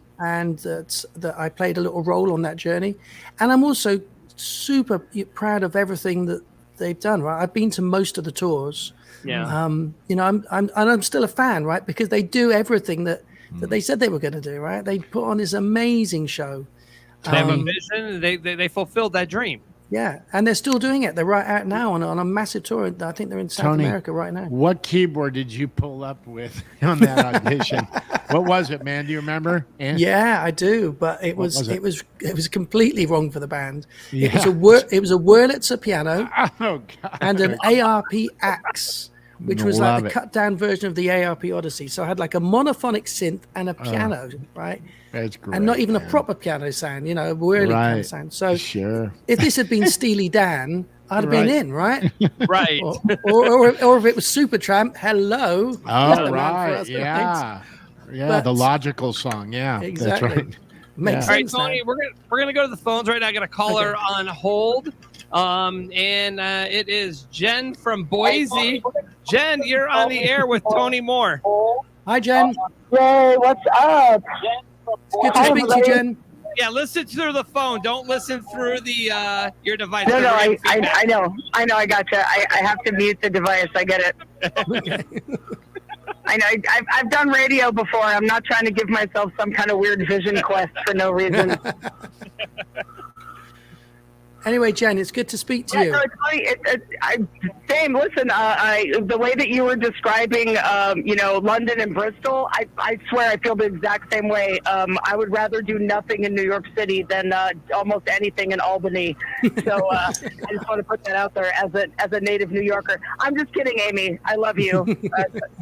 that I played a little role on that journey. And I'm also super proud of everything that they've done, right? I've been to most of the tours. You know, I'm still a fan, right? Because they do everything that they said they were going to do, right? They put on this amazing show. They have a vision. They fulfilled that dream. Yeah, and they're still doing it. They're right out now on a massive tour. I think they're in South America right now. What keyboard did you pull up with on that audition? What was it, man? Do you remember? Yeah, I do. But it was completely wrong for the band. Yeah. It was a Wurlitzer piano God. and an ARP Axe, which was like the cut down version of the ARP Odyssey. So I had like a monophonic synth and a piano, right? That's great, and not even a proper piano sound, you know, a whirly kind of sound. So if this had been Steely Dan, I'd have been in, right? Right. or if it was Supertramp, hello. Oh, right. Yeah. Yeah, but the logical song. Yeah, exactly. That's right. All right, Tony, we're gonna go to the phones right now. I got a caller on hold, and it is Jen from Boise. Jen, you're on the air with Tony Moore. Hi, Jen. Hey, what's up? It's good to speak to you, Jen. Yeah, listen through the phone. Don't listen through the your device. No, I know. I got you. I have to mute the device. I get it. Okay. I know. I've done radio before. I'm not trying to give myself some kind of weird vision quest for no reason. Anyway, Jen, it's good to speak to you. No, it's funny. Same. Listen, the way that you were describing, London and Bristol, I swear I feel the exact same way. I would rather do nothing in New York City than almost anything in Albany. So I just want to put that out there as a native New Yorker. I'm just kidding, Amy. I love you.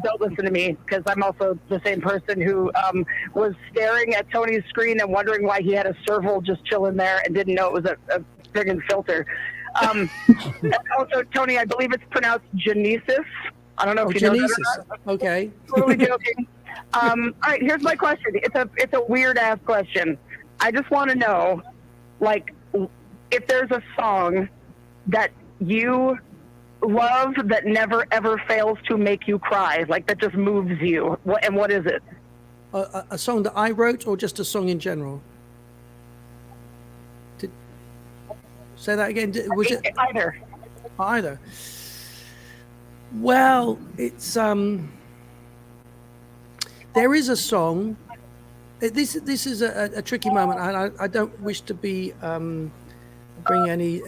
Don't listen to me, because I'm also the same person who was staring at Tony's screen and wondering why he had a serval just chilling there and didn't know it was a friggin' filter. Also, Tony, I believe it's pronounced Genesis. I don't know if you know that or not. Okay. Totally joking. All right, here's my question. It's a weird ass question. I just want to know, like, if there's a song that you love that never ever fails to make you cry, like that just moves you. What is it? A song that I wrote, or just a song in general? Say that again. Was it either? Either. Well, it's there is a song. This is a tricky moment, and I don't wish to be bring any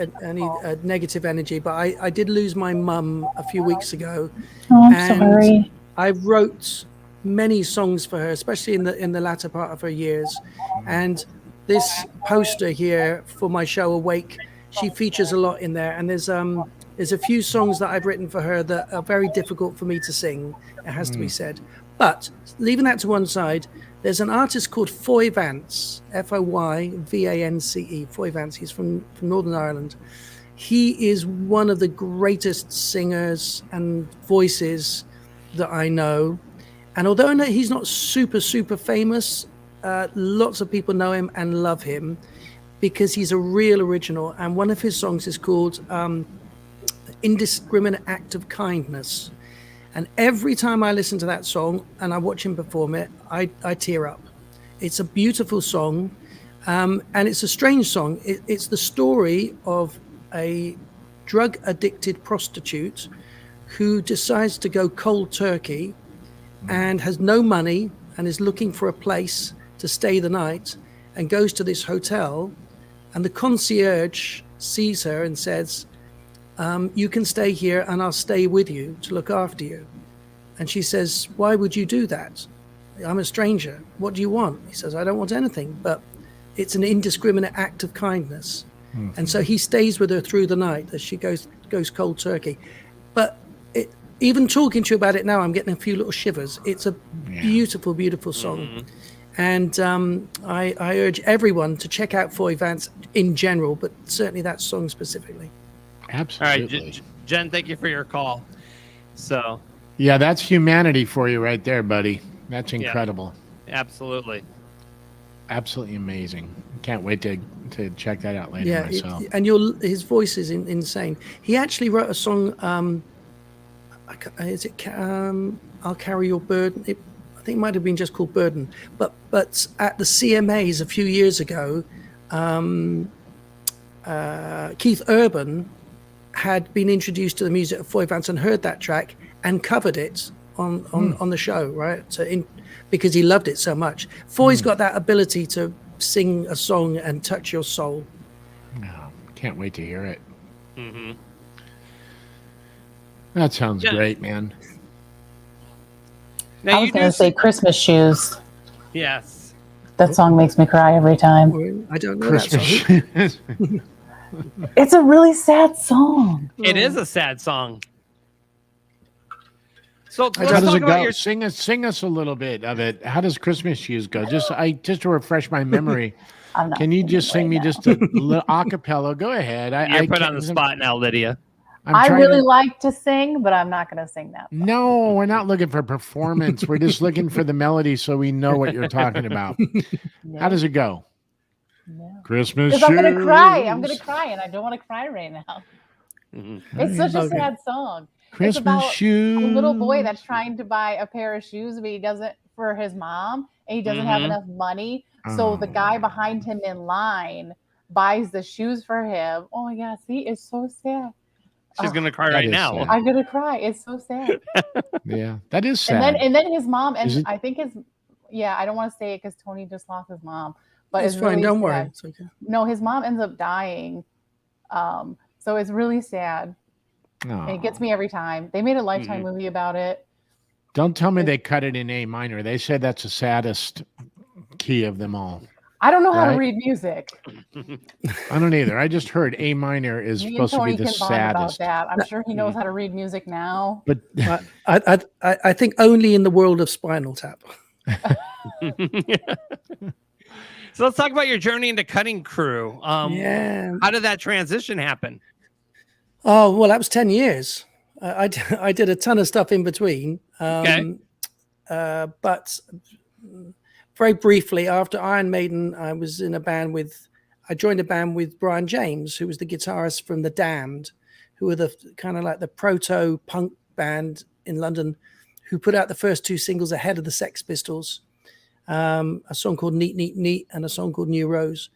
negative energy, but I did lose my mum a few weeks ago. Oh, I'm sorry. I wrote many songs for her, especially in the latter part of her years, and this poster here for my show Awake, she features a lot in there, and there's a few songs that I've written for her that are very difficult for me to sing, it has to be said. But leaving that to one side, there's an artist called Foy Vance, Foyvance, Foy Vance. He's from Northern Ireland. He is one of the greatest singers and voices that I know. And although he's not super famous, lots of people know him and love him because he's a real original. And one of his songs is called Indiscriminate Act of Kindness. And every time I listen to that song and I watch him perform it, I tear up. It's a beautiful song. And it's a strange song. It's the story of a drug-addicted prostitute who decides to go cold turkey and has no money and is looking for a place to stay the night and goes to this hotel, and the concierge sees her and says, you can stay here and I'll stay with you to look after you. And she says, why would you do that? I'm a stranger. What do you want? He says, I don't want anything, but it's an indiscriminate act of kindness. Mm-hmm. And so he stays with her through the night as she goes cold turkey. But even talking to you about it now, I'm getting a few little shivers. It's a beautiful, beautiful song. Mm-hmm. And I urge everyone to check out Foy Vance in general, but certainly that song specifically. Absolutely. All right, Jen, thank you for your call. So, yeah, that's humanity for you right there, buddy. That's incredible. Yeah, absolutely. Absolutely amazing. Can't wait to check that out later myself. And his voice is insane. He actually wrote a song, I'll Carry Your Burden. I think it might have been just called Burden. But at the CMAs a few years ago, Keith Urban had been introduced to the music of Foy Vance and heard that track and covered it on the show, right? So because he loved it so much. Foy's got that ability to sing a song and touch your soul. No, can't wait to hear it. Mm-hmm. That sounds great, man. Now I was going to say Christmas Shoes. Yes. That song makes me cry every time. I don't know Christmas that song. It's a really sad song. It is a sad song. So how does it go? Sing us a little bit of it. How does Christmas Shoes go? Just to refresh my memory. Can you just sing me just a little acapella? Go ahead. You're put on the spot now, Lydia. I really like to sing, but I'm not going to sing that song. No, we're not looking for performance. We're just looking for the melody so we know what you're talking about. No. How does it go? No. Christmas Shoes. Because I'm going to cry. I'm going to cry, and I don't want to cry right now. Mm-hmm. It's such a sad song. Christmas it's about shoes. A little boy that's trying to buy a pair of shoes, but he doesn't for his mom, and he doesn't have enough money. So the guy behind him in line buys the shoes for him. Oh my God, see, it's so sad. She's gonna cry right now. I'm gonna cry. It's so sad. Yeah, that is sad. And then his mom, and I think I don't want to say it because Tony just lost his mom, but it's fine. Really don't sad. worry. It's okay. No, his mom ends up dying, so it's really sad. And it gets me every time. They made a Lifetime movie about it. Don't tell me they cut it in A minor. They said that's the saddest key of them all. I don't know how to read music. I don't either. I just heard A minor is supposed to be the saddest. About that. I'm sure he knows how to read music now. But I think only in the world of Spinal Tap. So let's talk about your journey into Cutting Crew. How did that transition happen? Oh, well, that was 10 years. I did a ton of stuff in between. But very briefly, after Iron Maiden, I joined a band with Brian James, who was the guitarist from The Damned, who were the kind of like the proto-punk band in London, who put out the first two singles ahead of the Sex Pistols, a song called Neat, Neat, Neat, and a song called New Rose.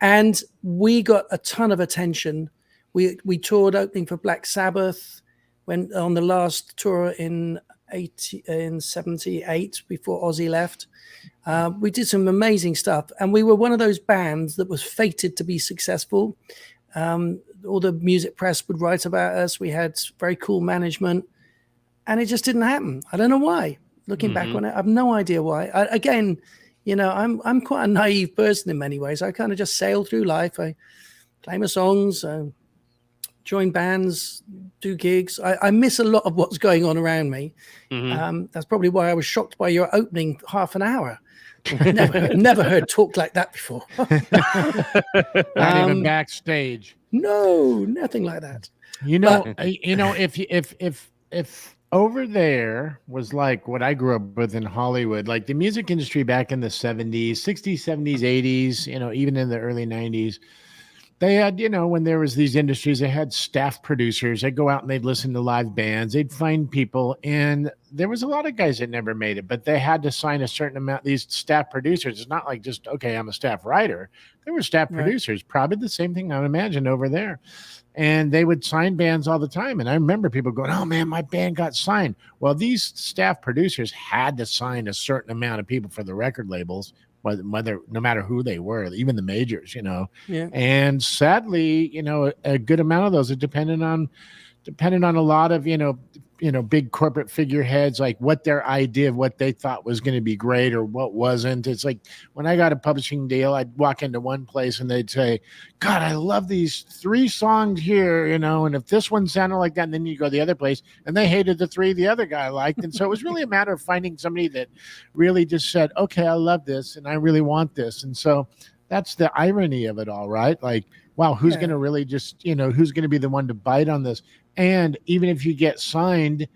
And we got a ton of attention. We toured opening for Black Sabbath, went on the last tour in 78 before Ozzy left. We did some amazing stuff, and we were one of those bands that was fated to be successful. All the music press would write about us. We had very cool management, and it just didn't happen. I don't know why. Looking back on it, I have no idea why. I'm quite a naive person in many ways. I kind of just sail through life. I play my songs, join bands, do gigs. I miss a lot of what's going on around me. That's probably why I was shocked by your opening half an hour. Never heard talk like that before. Not even backstage. No, nothing like that. If over there was like what I grew up with in Hollywood, like the music industry back in the 70s, 60s, 70s, 80s, even in the early 90s, They had, when there was these industries, they had staff producers. They'd go out and they'd listen to live bands. They'd find people. And there was a lot of guys that never made it, but they had to sign a certain amount. These staff producers, it's not like just, okay, I'm a staff writer. There were staff producers, probably the same thing I would imagine over there. And they would sign bands all the time. And I remember people going, oh, man, my band got signed. Well, these staff producers had to sign a certain amount of people for the record labels, whether no matter who they were, even the majors, Yeah. And sadly, a good amount of those are dependent on a lot of, big corporate figureheads, like what their idea of what they thought was going to be great or what wasn't. It's like when I got a publishing deal, I'd walk into one place and they'd say, God, I love these 3 songs here, and if this one sounded like that, and then you go to the other place and they hated the 3 the other guy liked. And so it was really a matter of finding somebody that really just said, okay, I love this and I really want this. And so that's the irony of it all, right? Like, wow, who's going to really just, who's going to be the one to bite on this? And even if you get signed,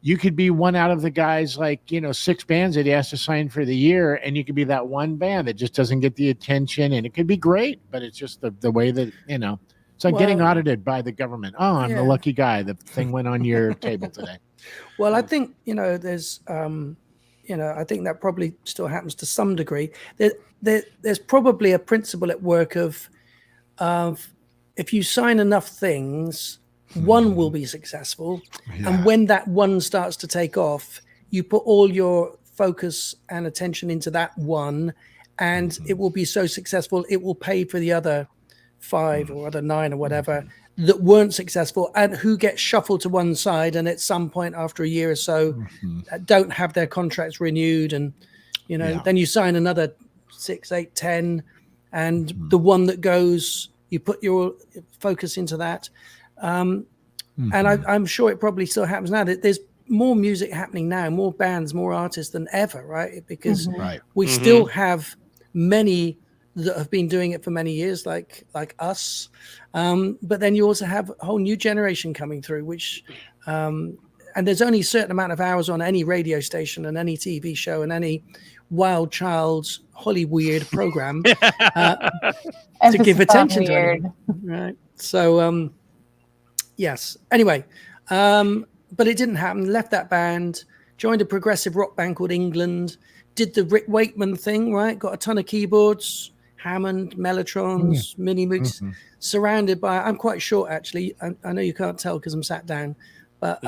you could be one out of the guys, like, 6 bands that he has to sign for the year. And you could be that one band that just doesn't get the attention. And it could be great, but it's just the way that, it's like getting audited by the government. Oh, I'm the lucky guy. The thing went on your table today. Well, I think, there's, I think that probably still happens to some degree. There's probably a principle at work of if you sign enough things, one will be successful. Yeah. And when that one starts to take off, you put all your focus and attention into that one, and it will be so successful, it will pay for the other 5 or other 9 or whatever that weren't successful and who get shuffled to one side. And at some point after a year or so, don't have their contracts renewed. And, then you sign another 6, 8, 10, and the one that goes, you put your focus into that. And I'm sure it probably still happens now. There's more music happening now, more bands, more artists than ever, right? Because we still have many that have been doing it for many years, like us. But then you also have a whole new generation coming through, which, and there's only a certain amount of hours on any radio station and any TV show and any Wild Child's Hollyweird program to give attention to it. Right. So, yes. Anyway, but it didn't happen. Left that band, joined a progressive rock band called England, did the Rick Wakeman thing, right? Got a ton of keyboards, Hammond, Mellotrons, Mini Moogs, surrounded by, I'm quite short actually. I know you can't tell because I'm sat down, but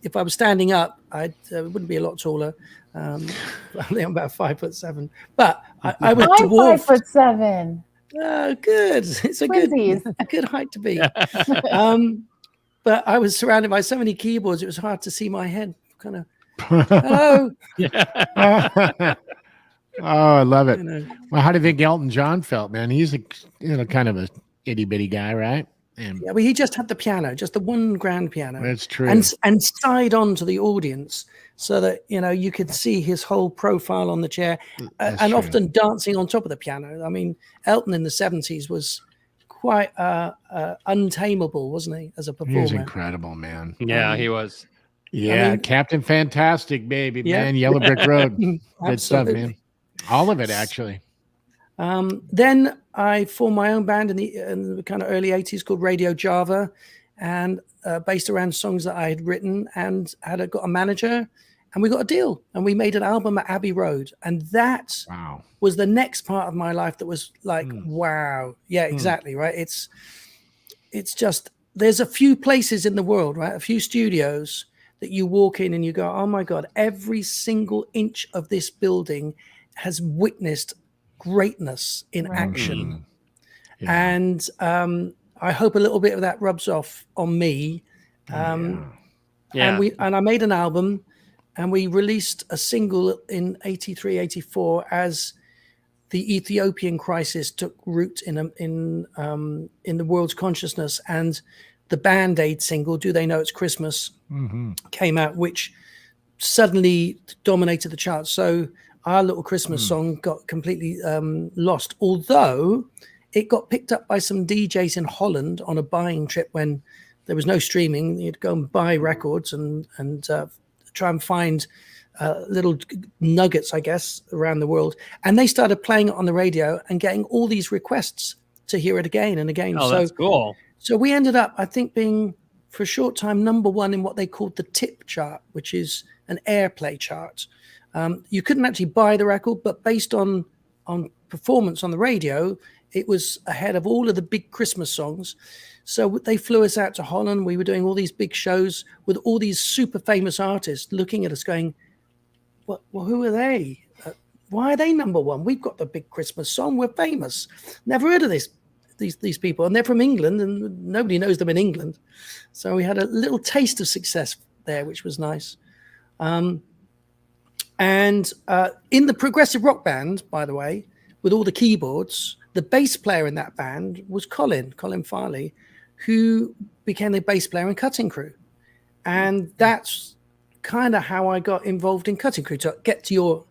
if I was standing up, I wouldn't be a lot taller. I think I'm about 5'7", but I was dwarfed. 5'7". Oh, good. It's a good height to be. But I was surrounded by so many keyboards, it was hard to see my head. Kind of, hello. Oh, I love it. Well, how do you think Elton John felt, man? He's kind of a itty bitty guy, right? And yeah, well, he just had the piano, just the one grand piano. That's true. And side on to the audience so that, you could see his whole profile on the chair and often dancing on top of the piano. I mean, Elton in the 70s was quite untamable, wasn't he, as a performer? He was incredible, man. Yeah, he was. Yeah, Captain Fantastic, baby, man. Yellow Brick Road. Good stuff, man. All of it, actually. Then I formed my own band in the kind of early 80s called Radio Java, and based around songs that I had written, and got a manager, and we got a deal, and we made an album at Abbey Road. And that was the next part of my life that was like, wow. Yeah, exactly, right? It's just, there's a few places in the world, right? A few studios that you walk in and you go, oh my God, every single inch of this building has witnessed greatness in action. And I hope a little bit of that rubs off on me. And I made an album, and we released a single in 83, 84 as the Ethiopian crisis took root in the world's consciousness, and the Band-Aid single, Do They Know It's Christmas, came out, which suddenly dominated the charts. So our little Christmas song got completely lost, although it got picked up by some DJs in Holland on a buying trip when there was no streaming. You'd go and buy records and try and find little nuggets, I guess, around the world. And they started playing it on the radio and getting all these requests to hear it again and again. Oh, that's cool. So we ended up, I think, being for a short time #1 in what they called the tip chart, which is an airplay chart. You couldn't actually buy the record, but based on performance on the radio, it was ahead of all of the big Christmas songs. So they flew us out to Holland. We were doing all these big shows with all these super famous artists looking at us going, well, who are they? Why are they #1? We've got the big Christmas song. We're famous. Never heard of these people. And they're from England, and nobody knows them in England. So we had a little taste of success there, which was nice. And in the progressive rock band, by the way, with all the keyboards, the bass player in that band was Colin Farley, who became the bass player in Cutting Crew. And that's kind of how I got involved in Cutting Crew. To get to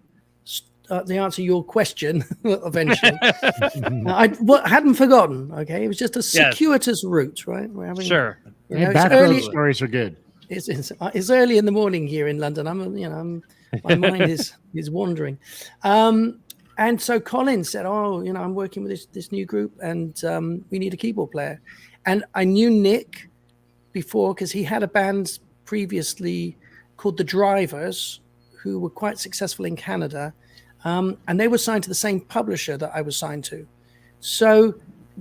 the answer to your question eventually. I hadn't forgotten, okay? It was just a circuitous route, right? We're having, sure. Back road stories are good. It's early in the morning here in London. My mind is wandering. And so Colin said, I'm working with this new group, and we need a keyboard player. And I knew Nick before because he had a band previously called The Drivers, who were quite successful in Canada. And they were signed to the same publisher that I was signed to. So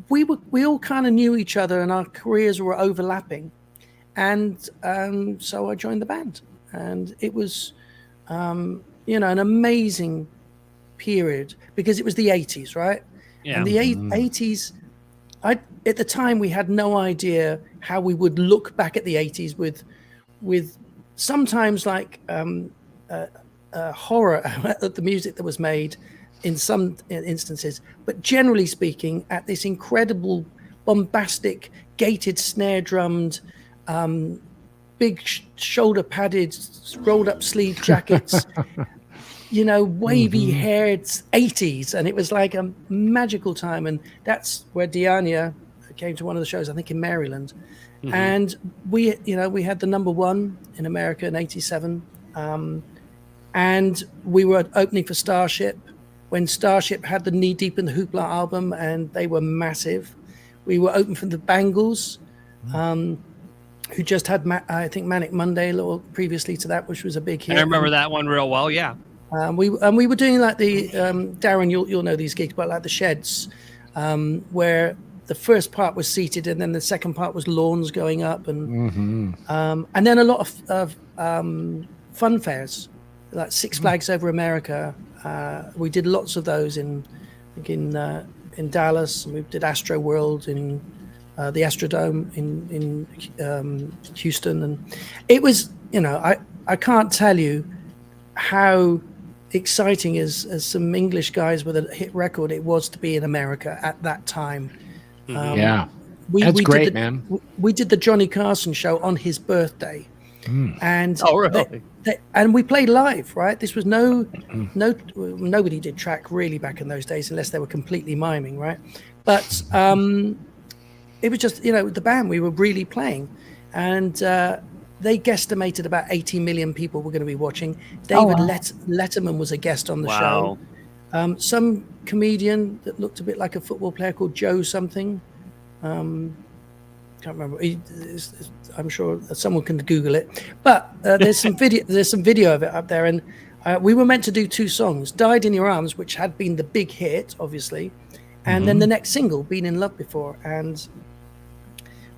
we all kind of knew each other, and our careers were overlapping. And so I joined the band. And it was, an amazing period because it was the 80s, right? Yeah. And the 80s, at the time, we had no idea how we would look back at the 80s with sometimes like horror at the music that was made in some instances, but generally speaking, at this incredible, bombastic, gated, snare drummed, big shoulder padded, rolled up sleeve jackets, wavy haired 80s. And it was like a magical time. And that's where Diana came to one of the shows, I think in Maryland. Mm-hmm. And we had the #1 in America in 87. And we were opening for Starship when Starship had the Knee Deep in the Hoopla album, and they were massive. We were open for the Bangles, who just had, I think, Manic Monday a little previously to that, which was a big hit. I remember that one real well, yeah. We were doing like the, Darren, you'll know these gigs, but like the Sheds, where the first part was seated and then the second part was lawns going up, and then a lot of fun fairs, like Six Flags Over America. We did lots of those in Dallas, and we did Astro World in the Astrodome in Houston, and it was, I can't tell you how exciting as some English guys with a hit record it was to be in America at that time. That's great, man. We did the Johnny Carson show on his birthday, and really? And we played live, right? This was nobody did track really back in those days unless they were completely miming, right? But it was just, the band, we were really playing, and they guesstimated about 80 million people were going to be watching. David Letterman was a guest on the show. Some comedian that looked a bit like a football player called Joe something. Can't remember. I'm sure someone can Google it. But there's some video of it up there, and we were meant to do 2 songs: "Died in Your Arms," which had been the big hit, obviously, and then the next single, "Been in Love Before." And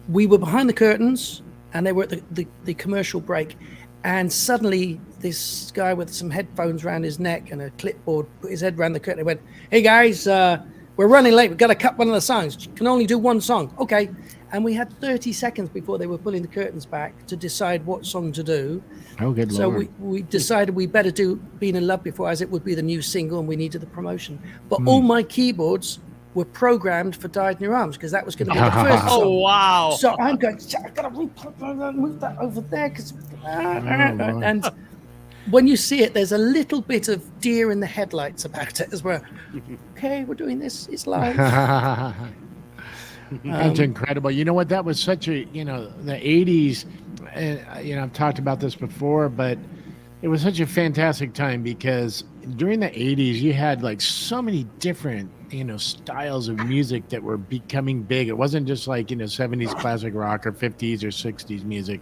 we were behind the curtains, and they were at the commercial break, and suddenly this guy with some headphones around his neck and a clipboard put his head around the curtain and went, "Hey guys, we're running late. We've got to cut one of the songs. You can only do 1 song." Okay. And we had 30 seconds before they were pulling the curtains back to decide what song to do. Oh, good so Lord. we decided we better do "Been in Love Before," as it would be the new single, and we needed the promotion. But all my keyboards were programmed for "Died in Your Arms" because that was going to be the first song. Oh, wow. So I'm going, I've got to move that over there. Because and when you see it, there's a little bit of deer in the headlights about it as well. Okay, we're doing this. It's live. That's incredible. You know what? That was such a, the 80s, and, I've talked about this before, but it was such a fantastic time because during the 80s, you had like so many different styles of music that were becoming big. It wasn't just like 70s classic rock or 50s or 60s music,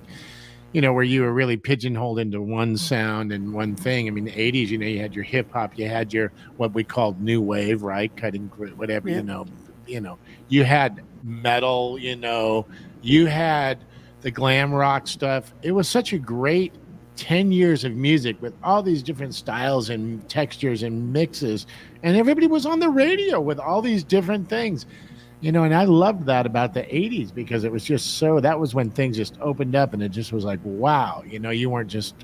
where you were really pigeonholed into one sound and one thing. I mean, the 80s, you had your hip hop, you had your what we called new wave, right? Cutting, whatever, you had metal, you had the glam rock stuff. It was such a great 10 years of music with all these different styles and textures and mixes, and everybody was on the radio with all these different things, and I loved that about the 80s because it was just that was when things just opened up, and it just was like, wow, you weren't just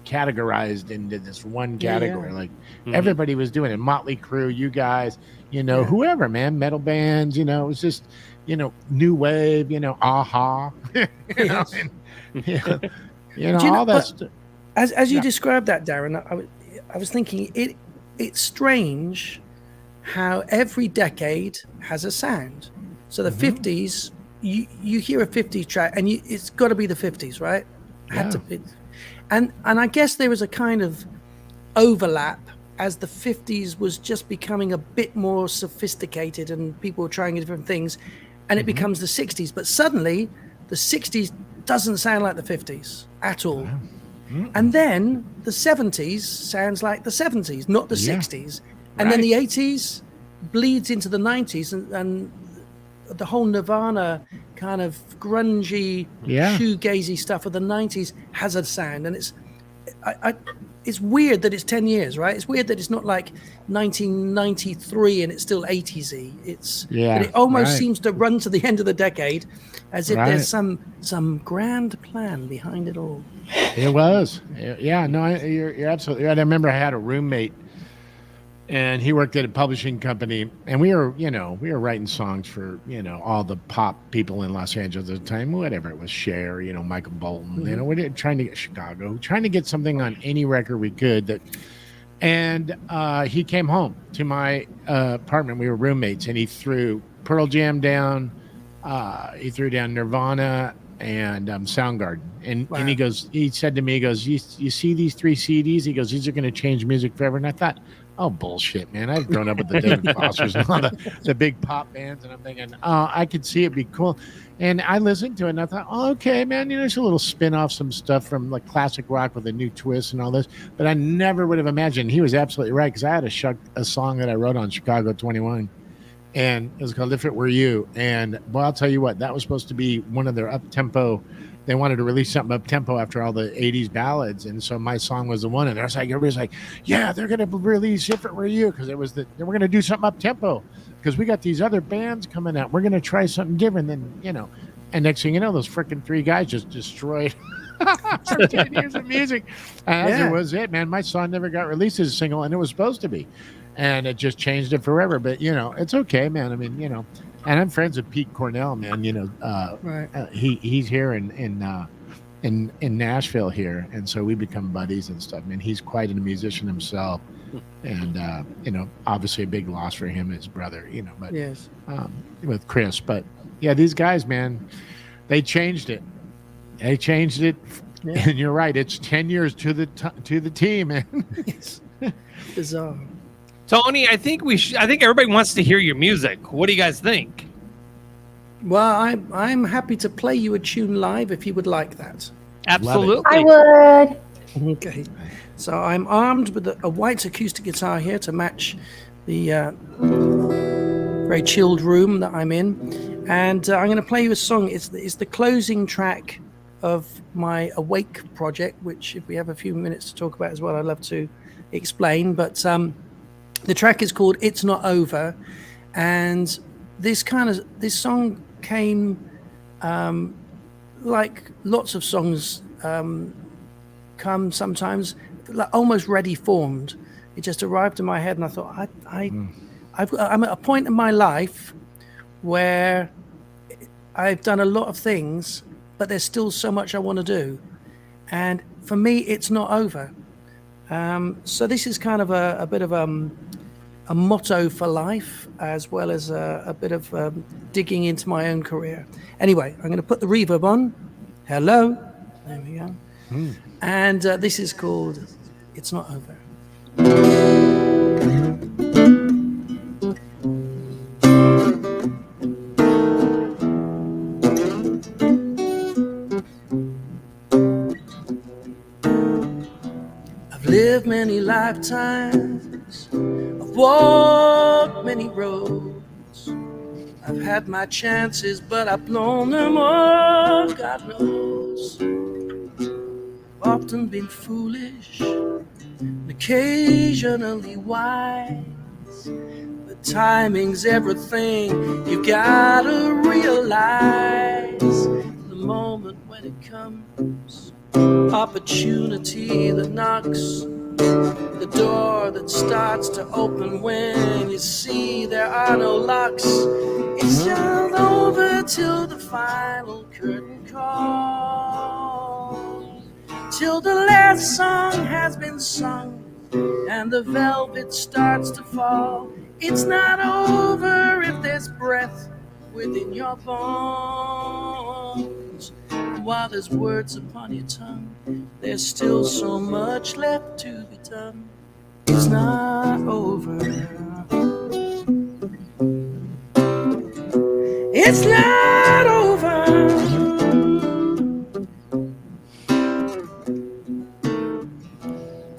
categorized into this one category. Like everybody was doing it. Motley Crue, you guys, whoever, man, metal bands, it was just new wave, aha. All that stuff. As you described that, Darren, I was thinking it's strange how every decade has a sound. So the 50s, you hear a 50s track, and it's got to be the 50s, right? Had to be. And I guess there was a kind of overlap as the 50s was just becoming a bit more sophisticated, and people were trying different things, and it becomes the 60s. But suddenly, the 60s doesn't sound like the 50s at all. And then the 70s sounds like the 70s, not the 60s. And then the 80s bleeds into the 90s, and the whole Nirvana kind of grungy, shoegazy stuff of the 90s has a sound. And it's weird that it's 10 years, right? It's weird that it's not like 1993 and it's still 80s-y. But it almost seems to run to the end of the decade as if there's some grand plan behind it all. It was. Yeah, no, you're absolutely right. I remember I had a roommate, and he worked at a publishing company, and we were writing songs for, all the pop people in Los Angeles at the time, whatever it was, Cher, Michael Bolton, we're trying to get Chicago, trying to get something on any record we could and he came home to my apartment. We were roommates, and he threw Pearl Jam down, he threw down Nirvana and Soundgarden, and he said to me, you see these 3 CDs? He goes, these are going to change music forever. And I thought, oh, bullshit, man. I've grown up with the David Fosters and all the big pop bands, and I'm thinking, oh, I could see it be cool. And I listened to it, and I thought, oh, okay, man, there's a little spin-off, some stuff from like classic rock with a new twist and all this. But I never would have imagined. He was absolutely right, because I had a song that I wrote on Chicago 21, and it was called If It Were You. And, boy, I'll tell you what, that was supposed to be one of their up-tempo. They wanted to release something up-tempo after all the 80s ballads, and so my song was the one. And everybody's like, yeah, they're going to release If It Were You, because they were going to do something up-tempo, because we got these other bands coming out. We're going to try something different than, and next thing you know, those freaking 3 guys just destroyed 10 years of music. And that was it, man. My song never got released as a single, and it was supposed to be. And it just changed it forever. But, it's okay, man. I mean, and I'm friends with Pete Cornell, man. He's here in Nashville here, and so we become buddies and stuff. Man, he's quite a musician himself, and obviously a big loss for him, his brother. But with Chris. But yeah, these guys, man, they changed it. They changed it, and you're right. It's 10 years to the team, man. It's bizarre. Tony, I think everybody wants to hear your music. What do you guys think? Well, I'm happy to play you a tune live if you would like that. Absolutely. I would. Okay. So I'm armed with a white acoustic guitar here to match the very chilled room that I'm in. And I'm going to play you a song. It's the closing track of my Awake project, which if we have a few minutes to talk about as well, I'd love to explain. But the track is called It's Not Over, and this song came like lots of songs come sometimes like almost ready formed. It just arrived in my head, and I thought I'm at a point in my life where I've done a lot of things, but there's still so much I want to do, and for me it's not over. So this is kind of a bit of a motto for life, as well as a bit of digging into my own career. Anyway, I'm going to put the reverb on. Hello. There we go. And this is called It's Not Over. lived many lifetimes. I've walked many roads. I've had my chances, but I've blown them all, God knows. I've often been foolish, and occasionally wise. But timing's everything, you gotta realize. The moment when it comes, opportunity that knocks, the door that starts to open when you see there are no locks. It's not over till the final curtain call, till the last song has been sung and the velvet starts to fall. It's not over if there's breath within your bones. While there's words upon your tongue, there's still so much left to be done. It's not over. It's not over.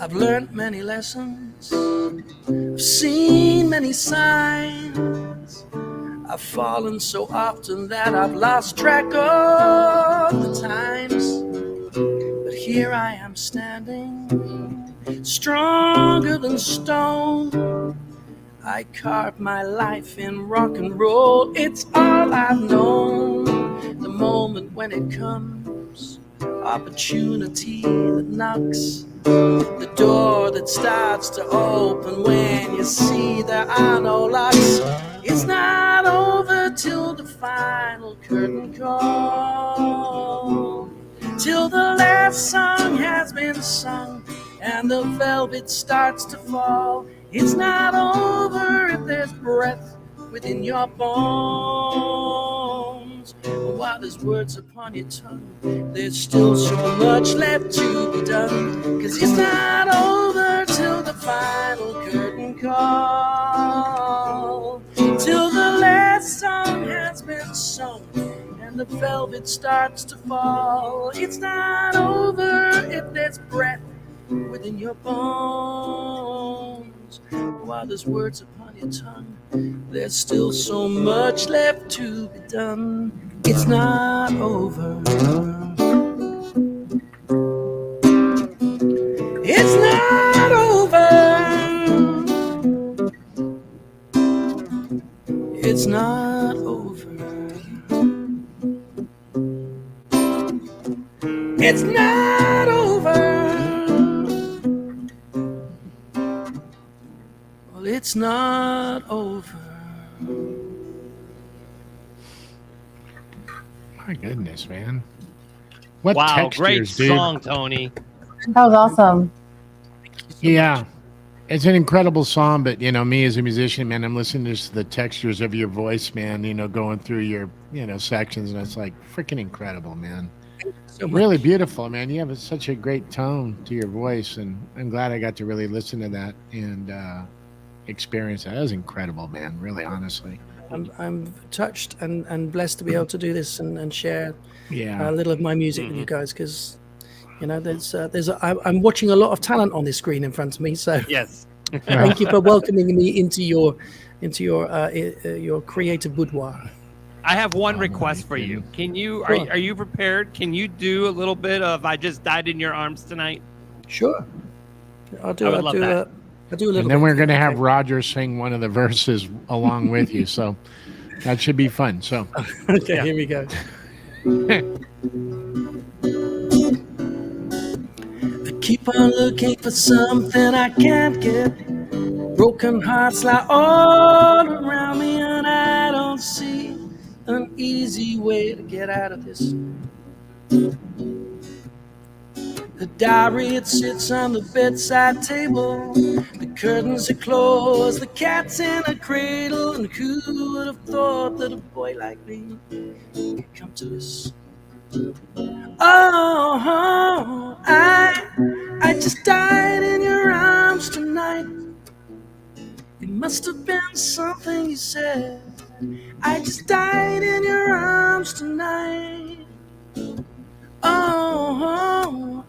I've learned many lessons, I've seen many signs. I've fallen so often that I've lost track of the times. But here I am standing, stronger than stone. I carved my life in rock and roll, it's all I've known. The moment when it comes, opportunity that knocks, the door that starts to open when you see there are no locks. It's not over till the final curtain call, till the last song has been sung and the velvet starts to fall. It's not over if there's breath within your bones. While there's words upon your tongue, there's still so much left to be done. 'Cause it's not over till the final curtain call, till the last song has been sung and the velvet starts to fall. It's not over if there's breath within your bones. While there's words upon your tongue, there's still so much left to be done. It's not over. It's not over. It's not over. It's not over. Well, it's not over. My goodness, man. What wow, textures, great dude. song, Tony. That was awesome. Yeah. It's an incredible song, but, you know, me as a musician, man, I'm listening to the textures of your voice, man, you know, going through your, you know, sections, and it's like freaking incredible, man. So really beautiful, man. You have such a great tone to your voice, and I'm glad I got to really listen to that and experience that. That was incredible, man, really, honestly. I'm touched and blessed to be able to do this and share Yeah. a little of my music with you guys, because you know I'm watching a lot of talent on this screen in front of me. So yes, thank you for welcoming me into your creative boudoir. I have one request for you. Can you are you prepared? Can you do a little bit of "I Just Died in Your Arms Tonight"? Sure, I'll do. I would I'll love do that. I'll do a little. And then bit. we're going to have Roger sing one of the verses along with you. So that should be fun. So, okay, here we go. I keep on looking for something I can't get. Broken hearts lie all around me, and I don't see an easy way to get out of this. The diary, it sits on the bedside table. The curtains are closed, the cat's in a cradle. And who would have thought that a boy like me could come to this? Oh, I just died in your arms tonight. It must have been something you said. I just died in your arms tonight. Oh,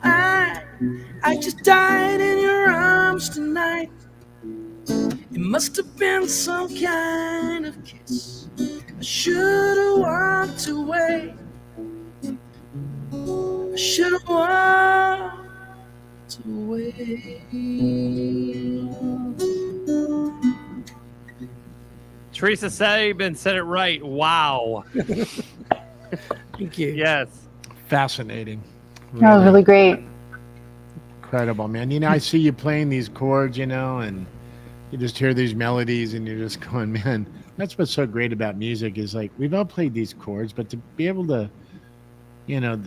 I just died in your arms tonight. It must have been some kind of kiss. I should have walked away. I should have walked away. Teresa Sabin said it right. Wow. Thank you. Yes. Fascinating. That was really great. Incredible, man. You know, I see you playing these chords, you know, and you just hear these melodies and you're just going, man, that's what's so great about music is like we've all played these chords, but to be able to, you know,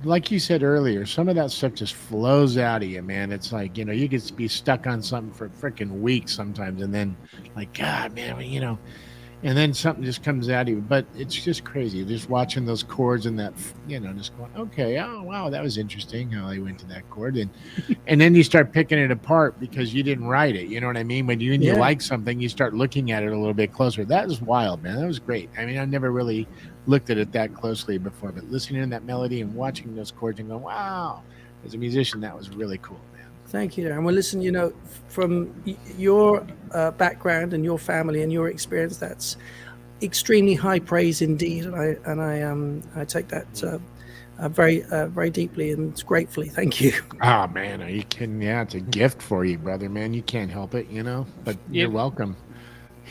like you said earlier, some of that stuff just flows out of you, man. It's like, you know, you could be stuck on something for freaking weeks sometimes and then like, God, man, you know, and then something just comes out of you. But it's just crazy. Just watching those chords and that, you know, just going, okay, oh, wow, that was interesting how I went to that chord. And then you start picking it apart because you didn't write it. You know what I mean? When you like something, you start looking at it a little bit closer. That was wild, man. That was great. I mean, I never really looked at it that closely before, but listening to that melody and watching those chords and going, wow, as a musician, that was really cool, man. Thank you. And well, listen, you know, from your background and your family and your experience, that's extremely high praise indeed. And I take that very deeply and gratefully. Thank you. Oh man, are you kidding? Yeah, it's a gift for you, brother, man. You can't help it, you know, but you're welcome.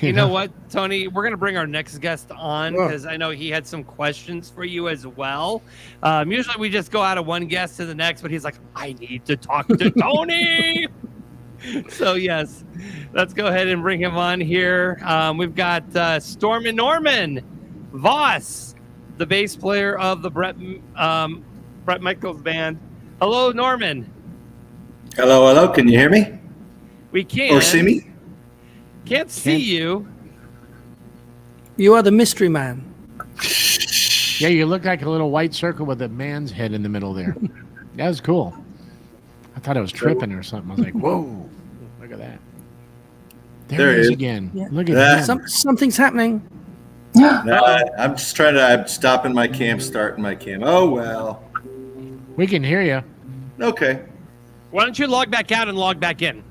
You know what, Tony? We're going to bring our next guest on because I know he had some questions for you as well. Usually we just go out of one guest to the next, but he's like, I need to talk to Tony. So, yes, let's go ahead and bring him on here. We've got Stormin Norman Voss, the bass player of the Bret Michaels Band. Hello, Norman. Hello. Can you hear me? We can. Or see me? Can't see you. You are the mystery man. Yeah, you look like a little white circle with a man's head in the middle there. That was cool. I thought I was tripping or something. I was like, whoa, look at that. There he is again. Yeah. Look at that. Something's happening. I'm just I'm stopping my cam, starting my cam. Oh, well. We can hear you. Okay. Why don't you log back out and log back in?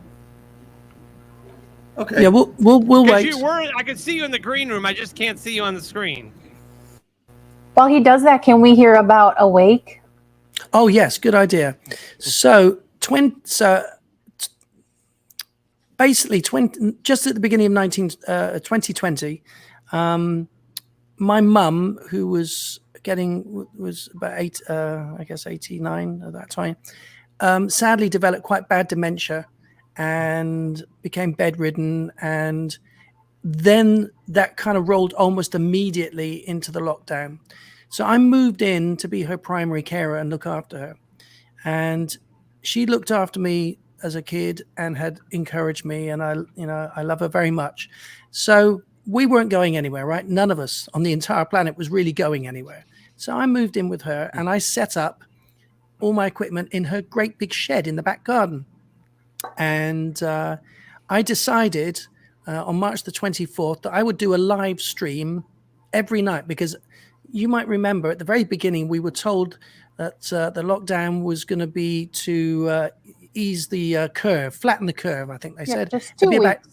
Okay. Yeah, we'll wait. I can see you in the green room. I just can't see you on the screen. While he does that, can we hear about Awake? Oh yes, good idea. So basically, just at the beginning of 2020, my mum, who was about 89 at that time, sadly developed quite bad dementia and became bedridden, and then that kind of rolled almost immediately into the lockdown. So I moved in to be her primary carer and look after her. And she looked after me as a kid and had encouraged me, and I love her very much. So we weren't going anywhere, right? None of us on the entire planet was really going anywhere. So I moved in with her and I set up all my equipment in her great big shed in the back garden. And I decided on March the 24th that I would do a live stream every night, because you might remember at the very beginning we were told that the lockdown was going to be to ease the curve, flatten the curve, I think they said. Just 2 weeks.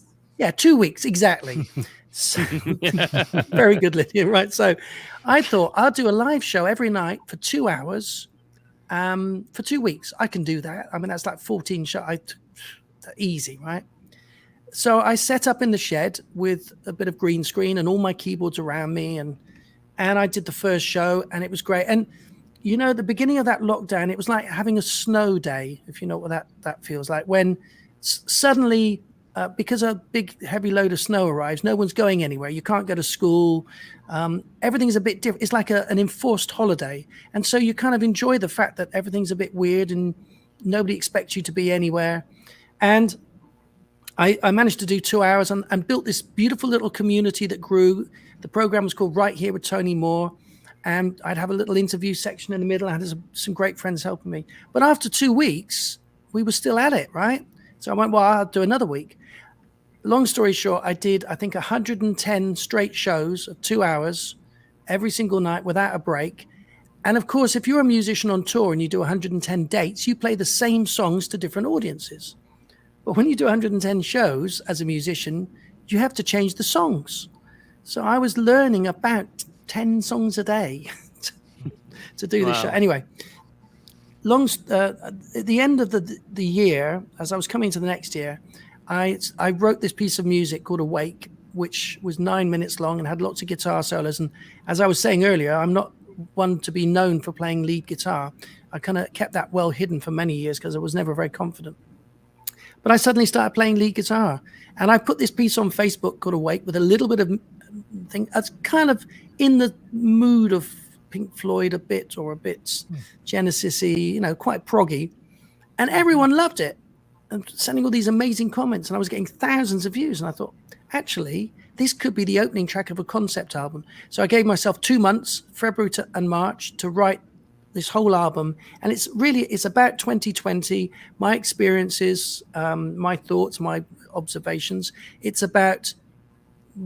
2 weeks, exactly. So, very good, Lydia, right? So I thought I'll do a live show every night for 2 hours for 2 weeks. I can do that. I mean, that's like 14 shows. Easy, right? So I set up in the shed with a bit of green screen and all my keyboards around me, and I did the first show, and it was great. And you know, at the beginning of that lockdown, it was like having a snow day, if you know what that feels like, when suddenly because a big heavy load of snow arrives, no one's going anywhere, you can't go to school, everything's a bit different. It's like an enforced holiday, and so you kind of enjoy the fact that everything's a bit weird and nobody expects you to be anywhere. And I managed to do 2 hours and built this beautiful little community that grew. The program was called Right Here with Tony Moore, and I'd have a little interview section in the middle. I had some great friends helping me. But after 2 weeks, we were still at it, right? So I went, well, I'll do another week. Long story short, I did, I think, 110 straight shows of 2 hours every single night without a break. And of course, if you're a musician on tour and you do 110 dates, you play the same songs to different audiences. But when you do 110 shows as a musician, you have to change the songs. So I was learning about 10 songs a day to do the show. Anyway, at the end of the year, as I was coming to the next year, I wrote this piece of music called Awake, which was 9 minutes long and had lots of guitar solos. And as I was saying earlier, I'm not one to be known for playing lead guitar. I kind of kept that well hidden for many years because I was never very confident. But I suddenly started playing lead guitar, and I put this piece on Facebook called Awake with a little bit of thing. That's kind of in the mood of Pink Floyd a bit, or a bit Genesis-y, quite proggy. And everyone loved it and sending all these amazing comments, and I was getting thousands of views. And I thought, actually, this could be the opening track of a concept album. So I gave myself 2 months, February and March, to write this whole album. And it's about 2020, my experiences, my thoughts, my observations. It's about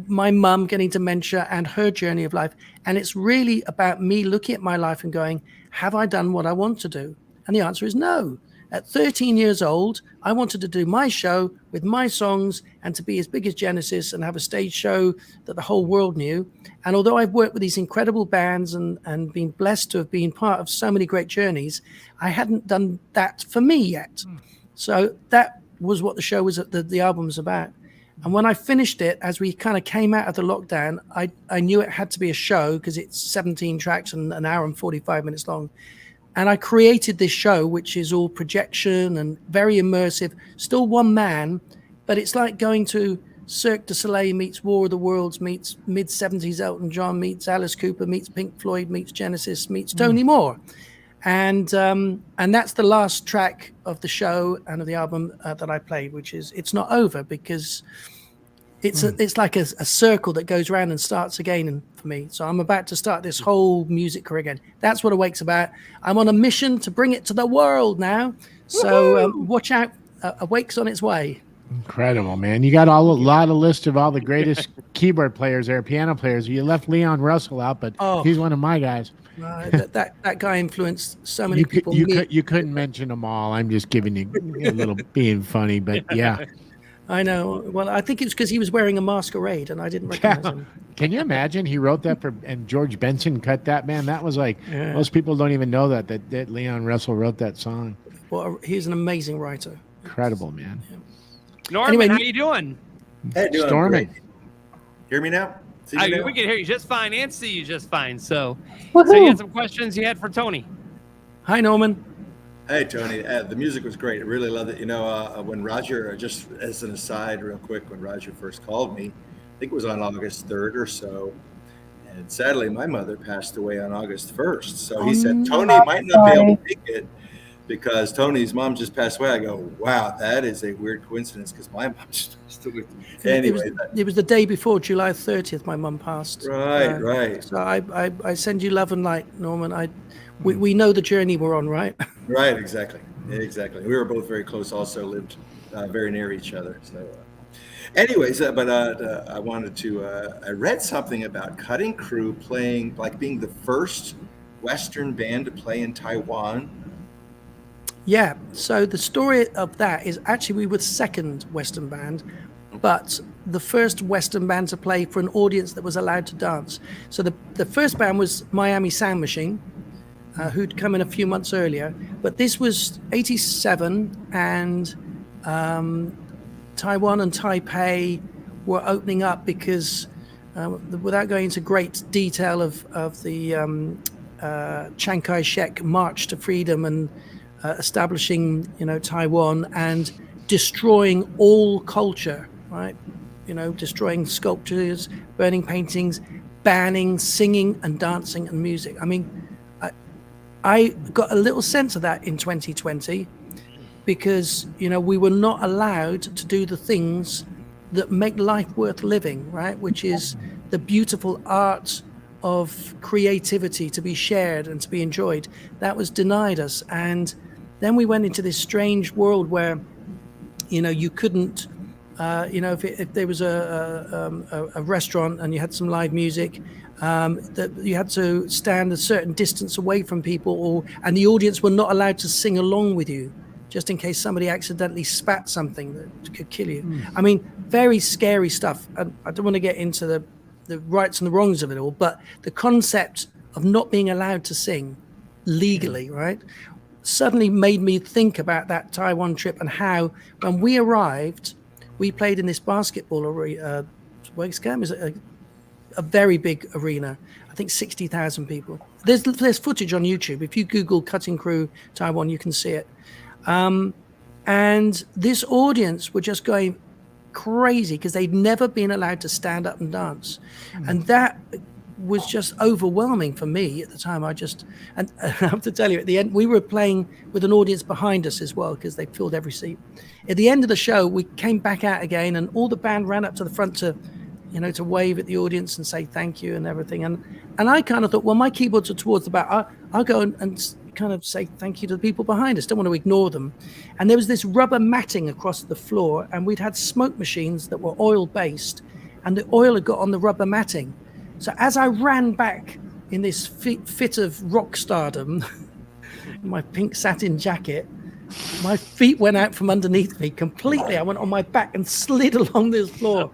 my mum getting dementia and her journey of life. And it's really about me looking at my life and going, have I done what I want to do? And the answer is no. At 13 years old, I wanted to do my show with my songs and to be as big as Genesis and have a stage show that the whole world knew. And although I've worked with these incredible bands and been blessed to have been part of so many great journeys, I hadn't done that for me yet. So that was what the show was, the album was about. And when I finished it, as we kind of came out of the lockdown, I knew it had to be a show because it's 17 tracks and an hour and 45 minutes long. And I created this show, which is all projection and very immersive, still one man, but it's like going to Cirque du Soleil meets War of the Worlds, meets mid-70s Elton John, meets Alice Cooper, meets Pink Floyd, meets Genesis, meets Tony Moore. And that's the last track of the show and of the album that I played, which is It's Not Over, because it's like a circle that goes around and starts again. And for me, so I'm about to start this whole music career again. That's what Awake's about. I'm on a mission to bring it to the world now. So watch out. Awake's on its way. Incredible, man. You got a lot of list of all the greatest keyboard players there, piano players. You left Leon Russell out, but he's one of my guys. That guy influenced so many people. You couldn't mention them all. I'm just giving you a little being funny, but yeah. I know. Well, I think it's because he was wearing a masquerade and I didn't recognize him. Can you imagine? He wrote that and George Benson cut that, man. That was like, most people don't even know that Leon Russell wrote that song. Well, he's an amazing writer. Incredible, man. Yeah. Norman, anyway, how you doing? Hey, doing Stormin. great. Hear me now? See We me now? can hear you just fine and see you just fine. So Woohoo. you had some questions you had for Tony. Hi, Norman. Hey, Tony. The music was great. I really loved it. When Roger, just as an aside real quick, when Roger first called me, I think it was on August 3rd or so. And sadly, my mother passed away on August 1st. So he said, Tony might not be able to make it because Tony's mom just passed away. I go, wow, that is a weird coincidence because my mom's still with me. Anyway. It was the day before July 30th, my mum passed. Right. So I send you love and light, Norman. We know the journey we're on, right? Right, exactly. We were both very close, also lived very near each other. So anyways, I wanted to, I read something about Cutting Crew being the first Western band to play in Taiwan. Yeah, so the story of that is actually we were the second Western band, but the first Western band to play for an audience that was allowed to dance. So the first band was Miami Sound Machine, who'd come in a few months earlier, but this was 87, and Taiwan and Taipei were opening up because, without going into great detail of the Chiang Kai-shek March to Freedom and establishing, Taiwan and destroying all culture, right? Destroying sculptures, burning paintings, banning singing and dancing and music. I mean, I got a little sense of that in 2020 because, we were not allowed to do the things that make life worth living, right? Which is the beautiful art of creativity to be shared and to be enjoyed. That was denied us. And then we went into this strange world where, you couldn't if there was a restaurant and you had some live music, that you had to stand a certain distance away from people, and the audience were not allowed to sing along with you, just in case somebody accidentally spat something that could kill you. I mean, very scary stuff. And I don't want to get into the rights and the wrongs of it all, but the concept of not being allowed to sing legally, right, suddenly made me think about that Taiwan trip and how, when we arrived, we played in this basketball arena. Is a very big arena. I think 60,000 people. There's footage on YouTube. If you Google Cutting Crew Taiwan, you can see it. And this audience were just going crazy because they'd never been allowed to stand up and dance. And that was just overwhelming for me at the time. And I have to tell you, at the end, we were playing with an audience behind us as well because they filled every seat. At the end of the show, we came back out again, and all the band ran up to the front to wave at the audience and say thank you and everything. And I kind of thought, well, my keyboards are towards the back. I'll go and kind of say thank you to the people behind us. Don't want to ignore them. And there was this rubber matting across the floor, and we'd had smoke machines that were oil-based, and the oil had got on the rubber matting. So as I ran back in this fit of rock stardom, my pink satin jacket, my feet went out from underneath me completely. I went on my back and slid along this floor,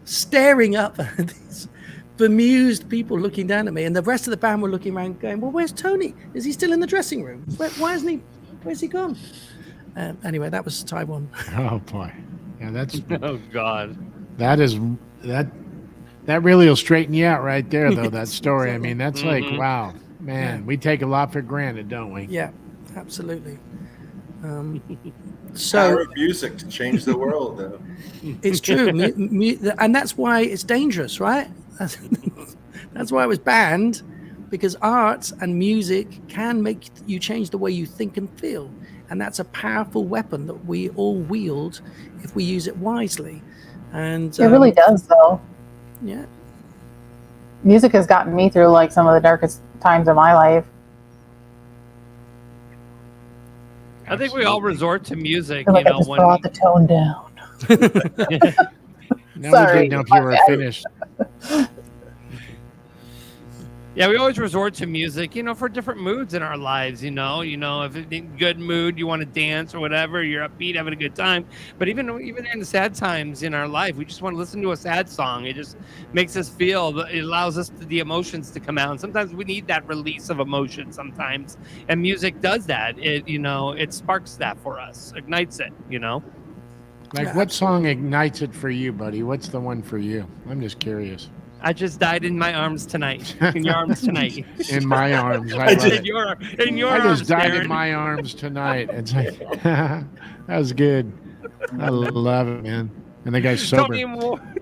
staring up at these bemused people looking down at me. And the rest of the band were looking around going, well, where's Tony? Is he still in the dressing room? Where's he gone? Anyway, that was Taiwan. Oh, boy. Yeah, that's... Oh, God. That really will straighten you out right there, though, that story. I mean, that's like, wow, man, we take a lot for granted, don't we? Yeah, absolutely. Power of music to change the world, though. It's true. And that's why it's dangerous, right? That's why it was banned, because art and music can make you change the way you think and feel. And that's a powerful weapon that we all wield if we use it wisely. And it really does, though. Yeah. Music has gotten me through like some of the darkest times of my life. I think we all resort to music, I just brought the tone down. Now we didn't know if you were finished. Yeah, we always resort to music, for different moods in our lives, if it's in a good mood, you want to dance or whatever, you're upbeat, having a good time. But even in the sad times in our life, we just want to listen to a sad song. It just makes us feel, it allows us the emotions to come out. And sometimes we need that release of emotion sometimes. And music does that. It sparks that for us, ignites it, Like, what song ignites it for you, buddy? What's the one for you? I'm just curious. I just died in my arms tonight. In your arms tonight. In my arms. I just died in my arms tonight. It's like, that was good. I love it, man. And the guy's sober.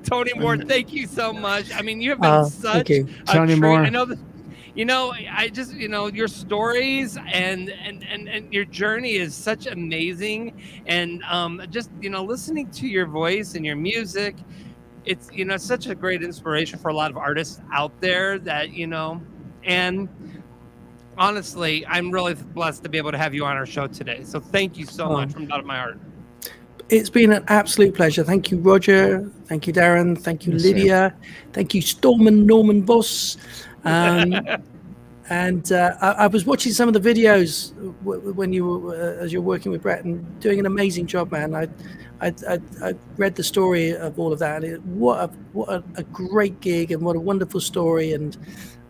Tony Moore, thank you so much. I mean, you have been such a Tony Moore. I know that. I just, your stories and your journey is such amazing. And just, listening to your voice and your music, it's, it's such a great inspiration for a lot of artists out there that, and honestly, I'm really blessed to be able to have you on our show today. So thank you so much from the bottom of my heart. It's been an absolute pleasure. Thank you, Roger. Thank you, Darren. Thank you, Lydia. Thank you, Stormin Norman Voss. And I was watching some of the videos when you were, as you're working with Bret, and doing an amazing job, man. I read the story of all of that. What a great gig, and what a wonderful story. And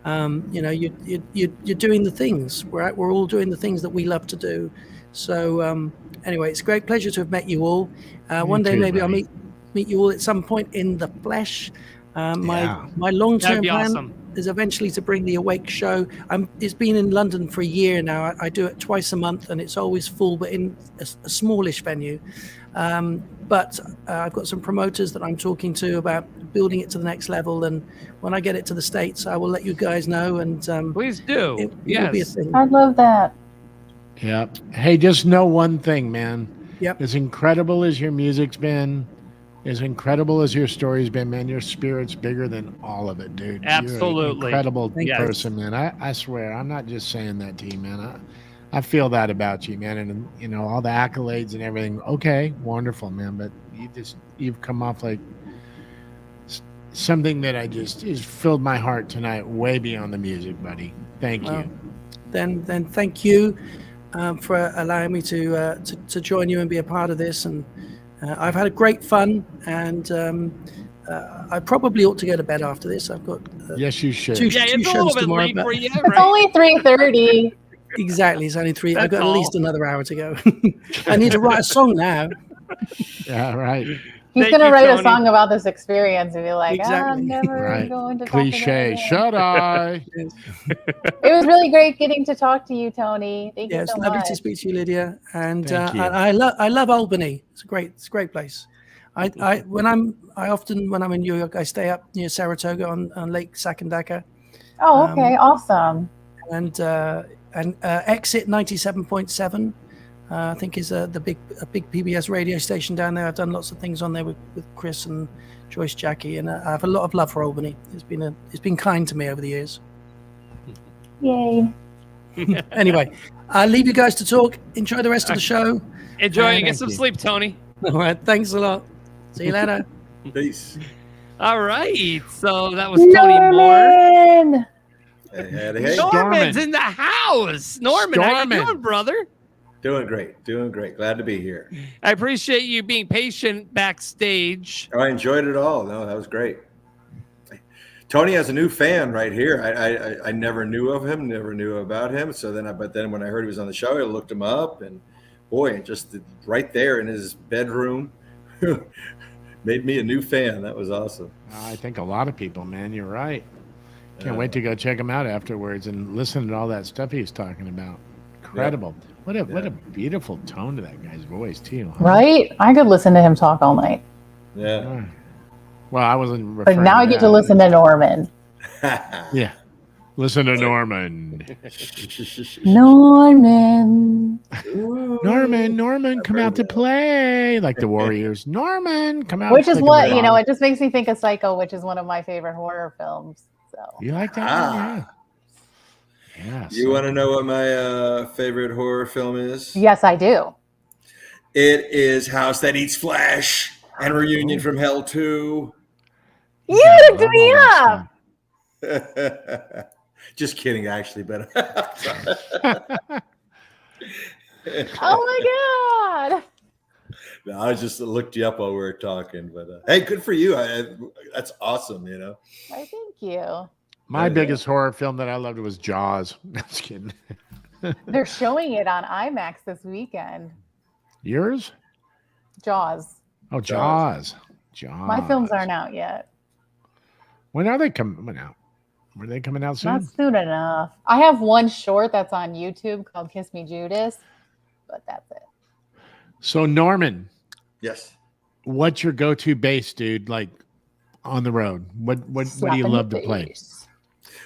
you're doing the things. We're all doing the things that we love to do. So anyway, it's a great pleasure to have met you all. One day maybe I'll meet you all at some point in the flesh. My long-term plan is eventually to bring the Awake show. It's been in London for a year now. I do it twice a month, and it's always full, but in a smallish venue. But I've got some promoters that I'm talking to about building it to the next level. And when I get it to the States, I will let you guys know. And please do. It will be a thing. I love that. Yep. Hey, just know one thing, man. Yep. As incredible as your music's been, as incredible as your story's been, man, your spirit's bigger than all of it, dude. Absolutely. You're an incredible person, man. I swear, I'm not just saying that to you, man. I feel that about you, man. And, all the accolades and everything. Okay, wonderful, man. But you've come off like something that has filled my heart tonight, way beyond the music, buddy. Thank you. Then thank you for allowing me to join you and be a part of this. And I've had a great fun, and I probably ought to go to bed after this. I've got yes, you should. Two it's a shows little bit tomorrow. late for you, It's right? only 3:30. Exactly, it's only 3. I've That's got at least another hour to go. I need to write a song now. Yeah, right. He's Thank going to you, write Tony. a song about this experience and be like, Exactly. I'm never Right. going to talk Cliche. again. Shut I. It was really great getting to talk to you, Tony. Thank Yeah, you it's so lovely much. to speak to you, Lydia. And Thank you. I love Albany. It's a great place. When I'm in New York, I stay up near Saratoga on Lake Sakandaka. Oh, okay. Awesome. And Exit 97.7, I think is a big PBS radio station down there. I've done lots of things on there with Chris and Joyce Jackie, and I have a lot of love for Albany. It's been kind to me over the years. Yay. Anyway, I'll leave you guys to talk. Enjoy the rest of the show. Enjoy and get Thank some you. sleep, Tony. All right, thanks a lot. See you later. Peace. All right. So that was Tony Moore. Norman! Hey. Norman's in the house. Norman, how you Stormin'. doing, brother? Doing great. Glad to be here. I appreciate you being patient backstage. I enjoyed it all. No, that was great. Tony has a new fan right here. I never knew of him, never knew about him. But then when I heard he was on the show, I looked him up, and boy, just right there in his bedroom, made me a new fan. That was awesome. I think a lot of people, man. You're right. Can't wait to go check him out afterwards and listen to all that stuff he's talking about. Incredible. Yeah. What a beautiful tone to that guy's voice too. Huh? Right? I could listen to him talk all night. Yeah. Well, I wasn't. But referring now I get to listen to Norman. Yeah. Listen to Norman. Norman. Norman, come out to play like the Warriors. Norman, come out. Which is like what, a- it just makes me think of Psycho, which is one of my favorite horror films. So You like that? Yeah. Yeah. You want to know what my favorite horror film is? yes, I do. It is House That Eats Flesh and Reunion from Hell 2. You hooked me up. Just kidding, actually, but Oh my God. no, I just looked you up while we were talking. But hey, good for you. That's awesome. Why, thank you. My biggest horror film that I loved was Jaws. Just kidding. They're showing it on IMAX this weekend. Yours? Jaws. Oh, Jaws. My films aren't out yet. When are they coming out? Were they coming out soon? Not soon enough. I have one short that's on YouTube called Kiss Me Judas, but that's it. So Norman, yes, what's your go-to bass, dude? Like on the road, what do you love to play?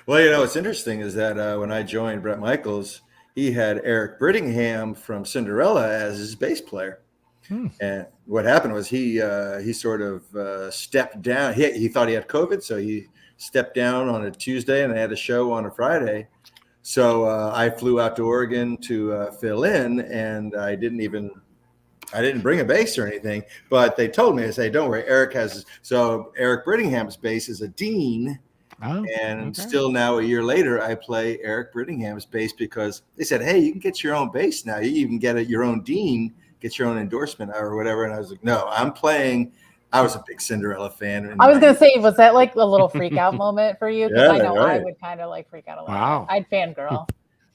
Well, what's interesting is that when I joined Bret Michaels, he had Eric Brittingham from Cinderella as his bass player. And what happened was he sort of stepped down. He thought he had COVID, so he stepped down on a Tuesday, and they had a show on a Friday. So I flew out to Oregon to fill in, and I didn't bring a bass or anything. But they told me, they say, "Don't worry, Eric has." So Eric Brittingham's bass is a Dean. Still now, a year later, I play Eric Brittingham's bass because they said, "Hey, you can get your own bass now. You even get your own Dean, get your own endorsement or whatever." And I was like, "No, I'm playing." I was a big Cinderella fan. I was going to say, was that like a little freak out moment for you? Because Yeah, I know I right. would kind of like freak out a lot. Wow. I'd fangirl.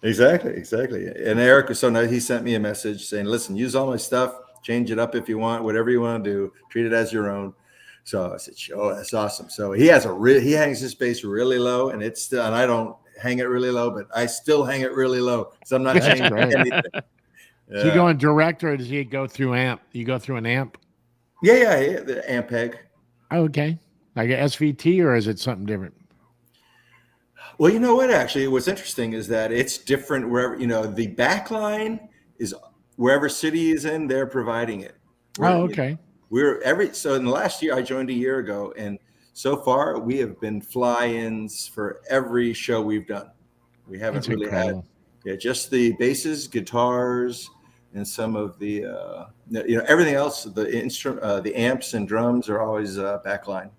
Exactly. And Eric was so nice. He sent me a message saying, "Listen, use all my stuff, change it up if you want, whatever you want to do, treat it as your own." So I said, "Oh, that's awesome." So he hangs his bass really low, and it's still, and I don't hang it really low, but I still hang it really low. So I'm not That's changing great. anything. So you going direct, or does he go through amp? You go through an amp? Yeah, the amp peg. Okay, like a SVT, or is it something different? Well, you know what? Actually, what's interesting is that it's different wherever, the back line is wherever city is in, they're providing it. Oh, okay. So in the last year, I joined a year ago, and so far we have been fly-ins for every show we've done. We haven't That's really incredible. had, just the basses, guitars, and some of the everything else, the amps and drums are always backline.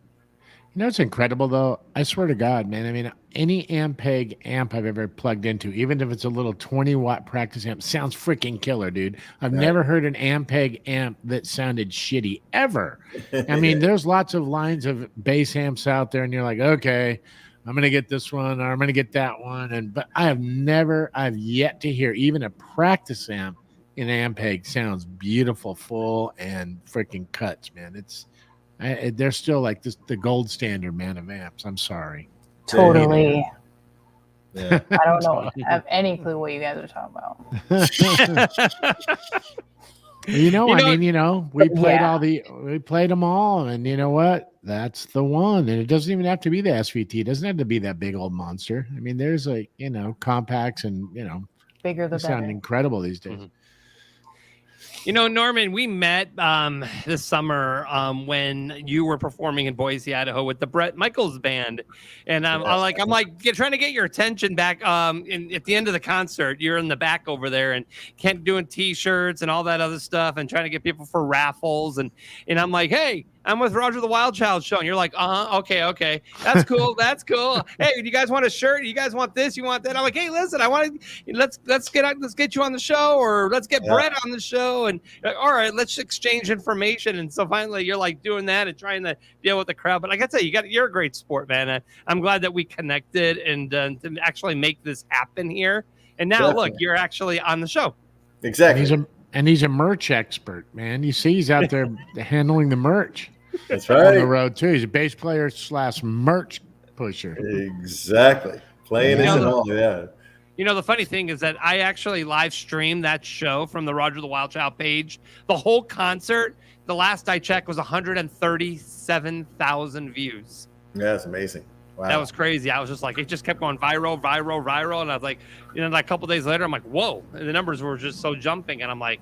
You know, it's incredible though. I swear to God, man. I mean, any Ampeg amp I've ever plugged into, even if it's a little 20-watt practice amp, sounds freaking killer, dude. I've never heard an Ampeg amp that sounded shitty ever. I mean, there's lots of lines of bass amps out there, and you're like, okay, I'm gonna get this one or I'm gonna get that one, but I've yet to hear even a practice amp in Ampeg sounds beautiful, full, and freaking cuts, man. They're still like the gold standard, man, of amps. I'm sorry. Totally. Yeah. I don't know. I have any clue what you guys are talking about. We played them all, and you know what? That's the one. And it doesn't even have to be the SVT. It doesn't have to be that big old monster. I mean, there's compacts and bigger the sound better. Incredible these days. Mm-hmm. Norman, we met this summer when you were performing in Boise, Idaho with the Bret Michaels Band. And I'm trying to get your attention back at the end of the concert. You're in the back over there and doing T-shirts and all that other stuff and trying to get people for raffles. And I'm like, hey, I'm with Roger the Wild Child show. And you're like, okay. That's cool. That's cool. Hey, do you guys want a shirt? You guys want this? You want that? I'm like, hey, listen, let's get you on the show, or let's get Bret on the show. And all right, let's exchange information. And so finally you're like doing that and trying to deal with the crowd. But like I said, you're a great sport, man. I'm glad that we connected and to actually make this happen here. And now look, you're actually on the show. Exactly. And he's a merch expert, man. You see, he's out there handling the merch. That's right. On the road too. He's a bass player / merch pusher. Exactly. Playing and all. Yeah. The funny thing is that I actually live streamed that show from the Roger the Wild Child page. The whole concert, the last I checked, was 137,000 views. Yeah, that's amazing. Wow. That was crazy. I was just like, it just kept going viral. And I was like, like a couple days later, I'm like, whoa. And the numbers were just so jumping. And I'm like,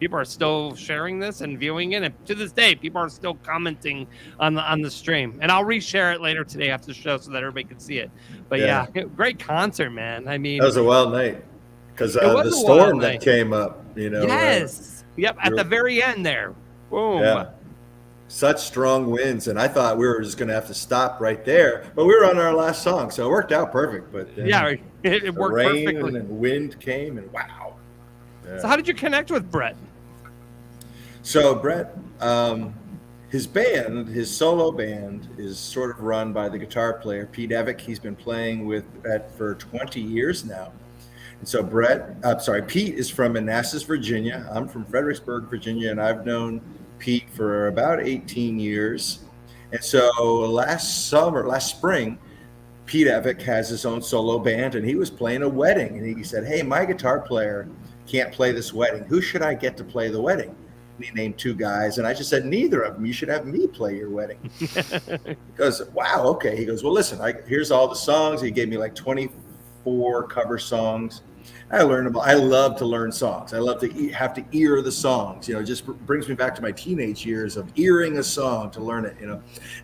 people are still sharing this and viewing it. And to this day, people are still commenting on the stream. And I'll reshare it later today after the show so that everybody can see it. But yeah great concert, man. I mean, that was a wild night because the storm that came up, Yes. Yep. At the very end there. Boom. Yeah. Such strong winds, and I thought we were just going to have to stop right there, but we were on our last song, so it worked out perfect. But it worked rain perfectly. And wind came, and wow. Yeah. So how did you connect with Bret? So Bret, his band, his solo band, is sort of run by the guitar player Pete Evick. He's been playing with Bret for 20 years now. And so Pete is from Manassas, Virginia. I'm from Fredericksburg, Virginia, and I've known Pete for about 18 years. And so last spring, Pete Evick has his own solo band, and he was playing a wedding. And he said, hey, my guitar player can't play this wedding. Who should I get to play the wedding? And he named two guys, and I just said, neither of them. You should have me play your wedding. He goes, wow, okay. He goes, well, listen, here's all the songs. He gave me like 24 cover songs. I learned them. I love to learn songs. I love to have to ear the songs. It just brings me back to my teenage years of earing a song to learn it.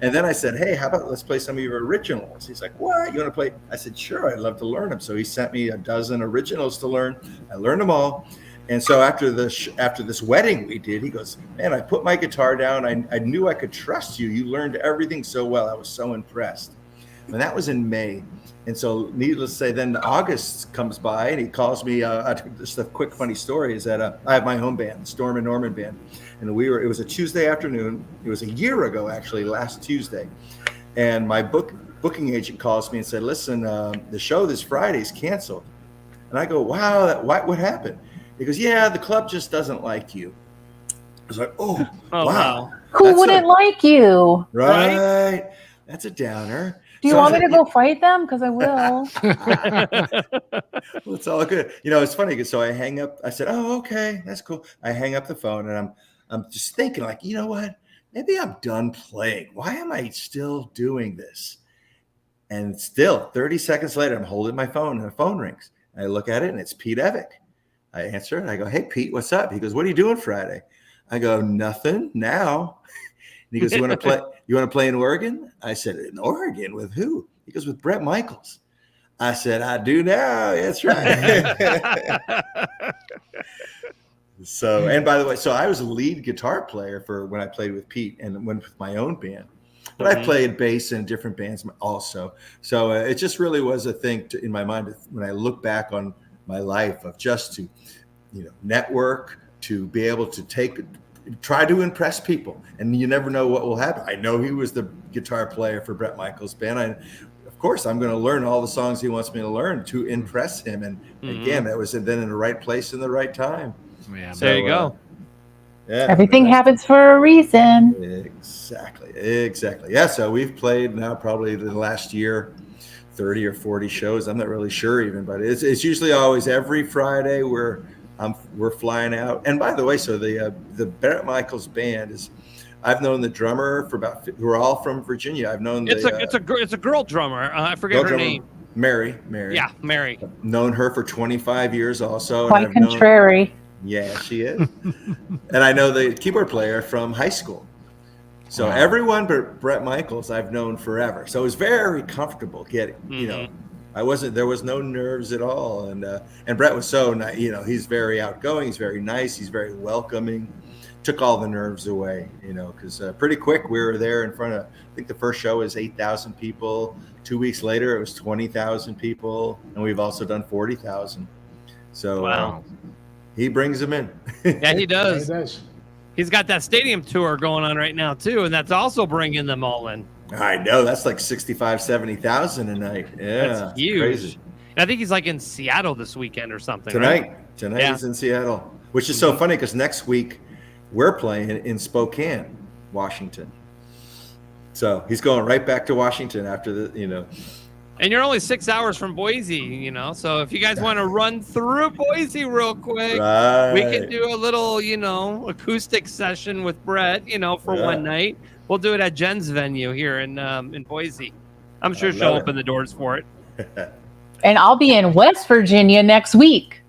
And then I said, hey, how about let's play some of your originals? He's like, what? You want to play? I said, sure. I'd love to learn them. So he sent me a dozen originals to learn. I learned them all. And so after this wedding we did, he goes, man, I put my guitar down. I knew I could trust you. You learned everything so well. I was so impressed. And that was in May. And so needless to say, then August comes by and he calls me. Just a quick funny story is that I have my home band, Stormin Norman Band. And it was a Tuesday afternoon. It was a year ago, actually, last Tuesday. And my booking agent calls me and said, listen, the show this Friday is canceled. And I go, wow, what happened? He goes, yeah, the club just doesn't like you. I was like, oh wow. Who wouldn't like you? Right? That's a downer. Do you want me to go fight them? Because I will. Well, it's all good. It's funny because so I hang up. I said, oh, okay, that's cool. I hang up the phone and I'm just thinking like, you know what? Maybe I'm done playing. Why am I still doing this? And still 30 seconds later, I'm holding my phone and the phone rings. I look at it and it's Pete Evick. I answer it. I go, hey, Pete, what's up? He goes, what are you doing Friday? I go, nothing now. And he goes, you want to play in Oregon? I said, in Oregon with who? He goes, with Bret Michaels. I said, I do now. That's right. So, and by the way, so I was a lead guitar player for when I played with Pete and went with my own band. But I played bass in different bands also. So it just really was a thing in my mind when I look back on my life of just to, network, to be able to try to impress people. And you never know what will happen. I know he was the guitar player for Bret Michaels Band. Of course, I'm going to learn all the songs he wants me to learn to impress him. And again, that was then in the right place in the right time. Yeah, so, there you go. Yeah, everything happens for a reason. Exactly. Yeah, so we've played now probably the last year 30 or 40 shows. I'm not really sure even, but it's usually always every Friday we're flying out. And by the way, so the Bret Michaels Band is, I've known the drummer for we're all from Virginia. I've known it's a girl drummer. I forget her name. Mary. Yeah, Mary. I've known her for 25 years also. Quite contrary. Yeah, she is. And I know the keyboard player from high school. So everyone but Bret Michaels I've known forever. So it was very comfortable getting, there was no nerves at all. And Bret was so nice, he's very outgoing, he's very nice, he's very welcoming. Took all the nerves away, because pretty quick we were there in front of, I think the first show was 8,000 people. 2 weeks later it was 20,000 people, and we've also done 40,000. So he brings them in. Yeah, he does. He does. He's got that stadium tour going on right now too, and that's also bringing them all in. I know, that's like 65, 70,000 a night. Yeah, that's huge. Crazy. And I think he's like in Seattle this weekend or something. Tonight yeah. He's in Seattle, which is so funny because next week we're playing in Spokane, Washington. So he's going right back to Washington after the, And you're only 6 hours from Boise, so if you guys want to run through Boise real quick, we can do a little, acoustic session with Bret, for one night. We'll do it at Jen's venue here in Boise. I'm sure she'll open the doors for it. And I'll be in West Virginia next week.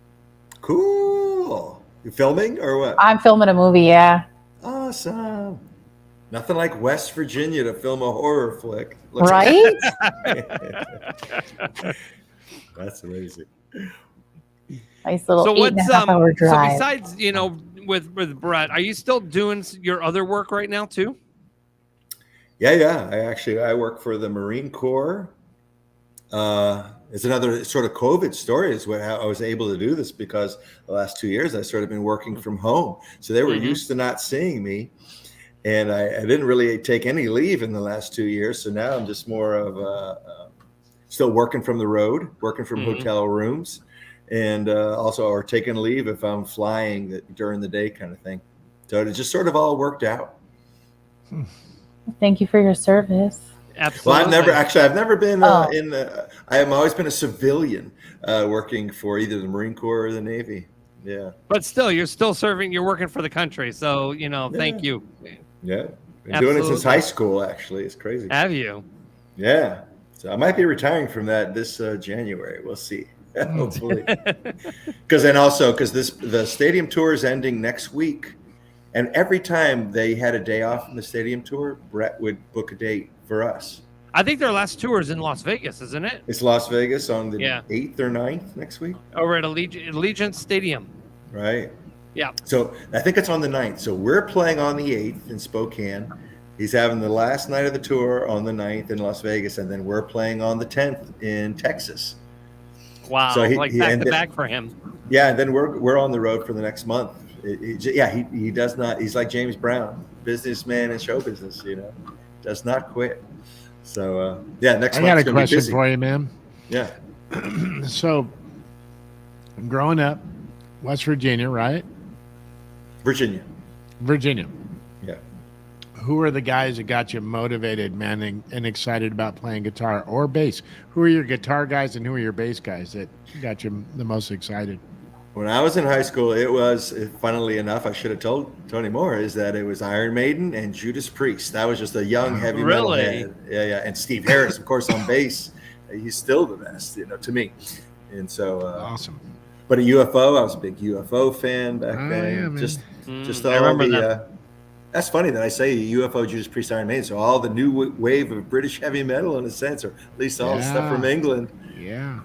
Cool. You filming or what? I'm filming a movie, yeah. Awesome. Nothing like West Virginia to film a horror flick. Right? That's amazing. Nice little 8.5-hour drive. So besides, with Bret, are you still doing your other work right now too? Yeah. I work for the Marine Corps. It's another sort of COVID story is how I was able to do this, because the last 2 years I sort of been working from home. So they were used to not seeing me. And I didn't really take any leave in the last 2 years. So now I'm just more of still working from the road, working from hotel rooms, and also or taking leave if I'm flying during the day kind of thing. So it just sort of all worked out. Thank you for your service. Absolutely. Well, I've never been I have always been a civilian working for either the Marine Corps or the Navy. Yeah. But still, you're still serving, you're working for the country. So, thank you. Yeah. Been doing it since high school, actually. It's crazy. Have you? Yeah. So I might be retiring from that this January. We'll see. Hopefully. Because the stadium tour is ending next week. And every time they had a day off from the stadium tour, Bret would book a date for us. I think their last tour is in Las Vegas, isn't it? It's Las Vegas on the 8th or 9th next week. Over at Allegiant Stadium. Right. Yeah. So I think it's on the 9th. So we're playing on the 8th in Spokane. He's having the last night of the tour on the 9th in Las Vegas. And then we're playing on the 10th in Texas. Wow. So back to back for him. Yeah. And then we're on the road for the next month. He does not. He's like James Brown, businessman in show business, does not quit. So next month. I got a question for you, man. Yeah. So, growing up, West Virginia, right? Virginia. Yeah. Who are the guys that got you motivated, man, and excited about playing guitar or bass? Who are your guitar guys and who are your bass guys that got you the most excited? When I was in high school, it was, funnily enough, I should have told Tony Moore, is that it was Iron Maiden and Judas Priest. That was just a young heavy metal head. Yeah. And Steve Harris, of course, on bass. He's still the best, to me. And so awesome. But a UFO, I was a big UFO fan back then. Yeah, just all That's funny that I say UFO, Judas Priest, Iron Maiden. So all the new wave of British heavy metal, in a sense, or at least all the stuff from England. Yeah.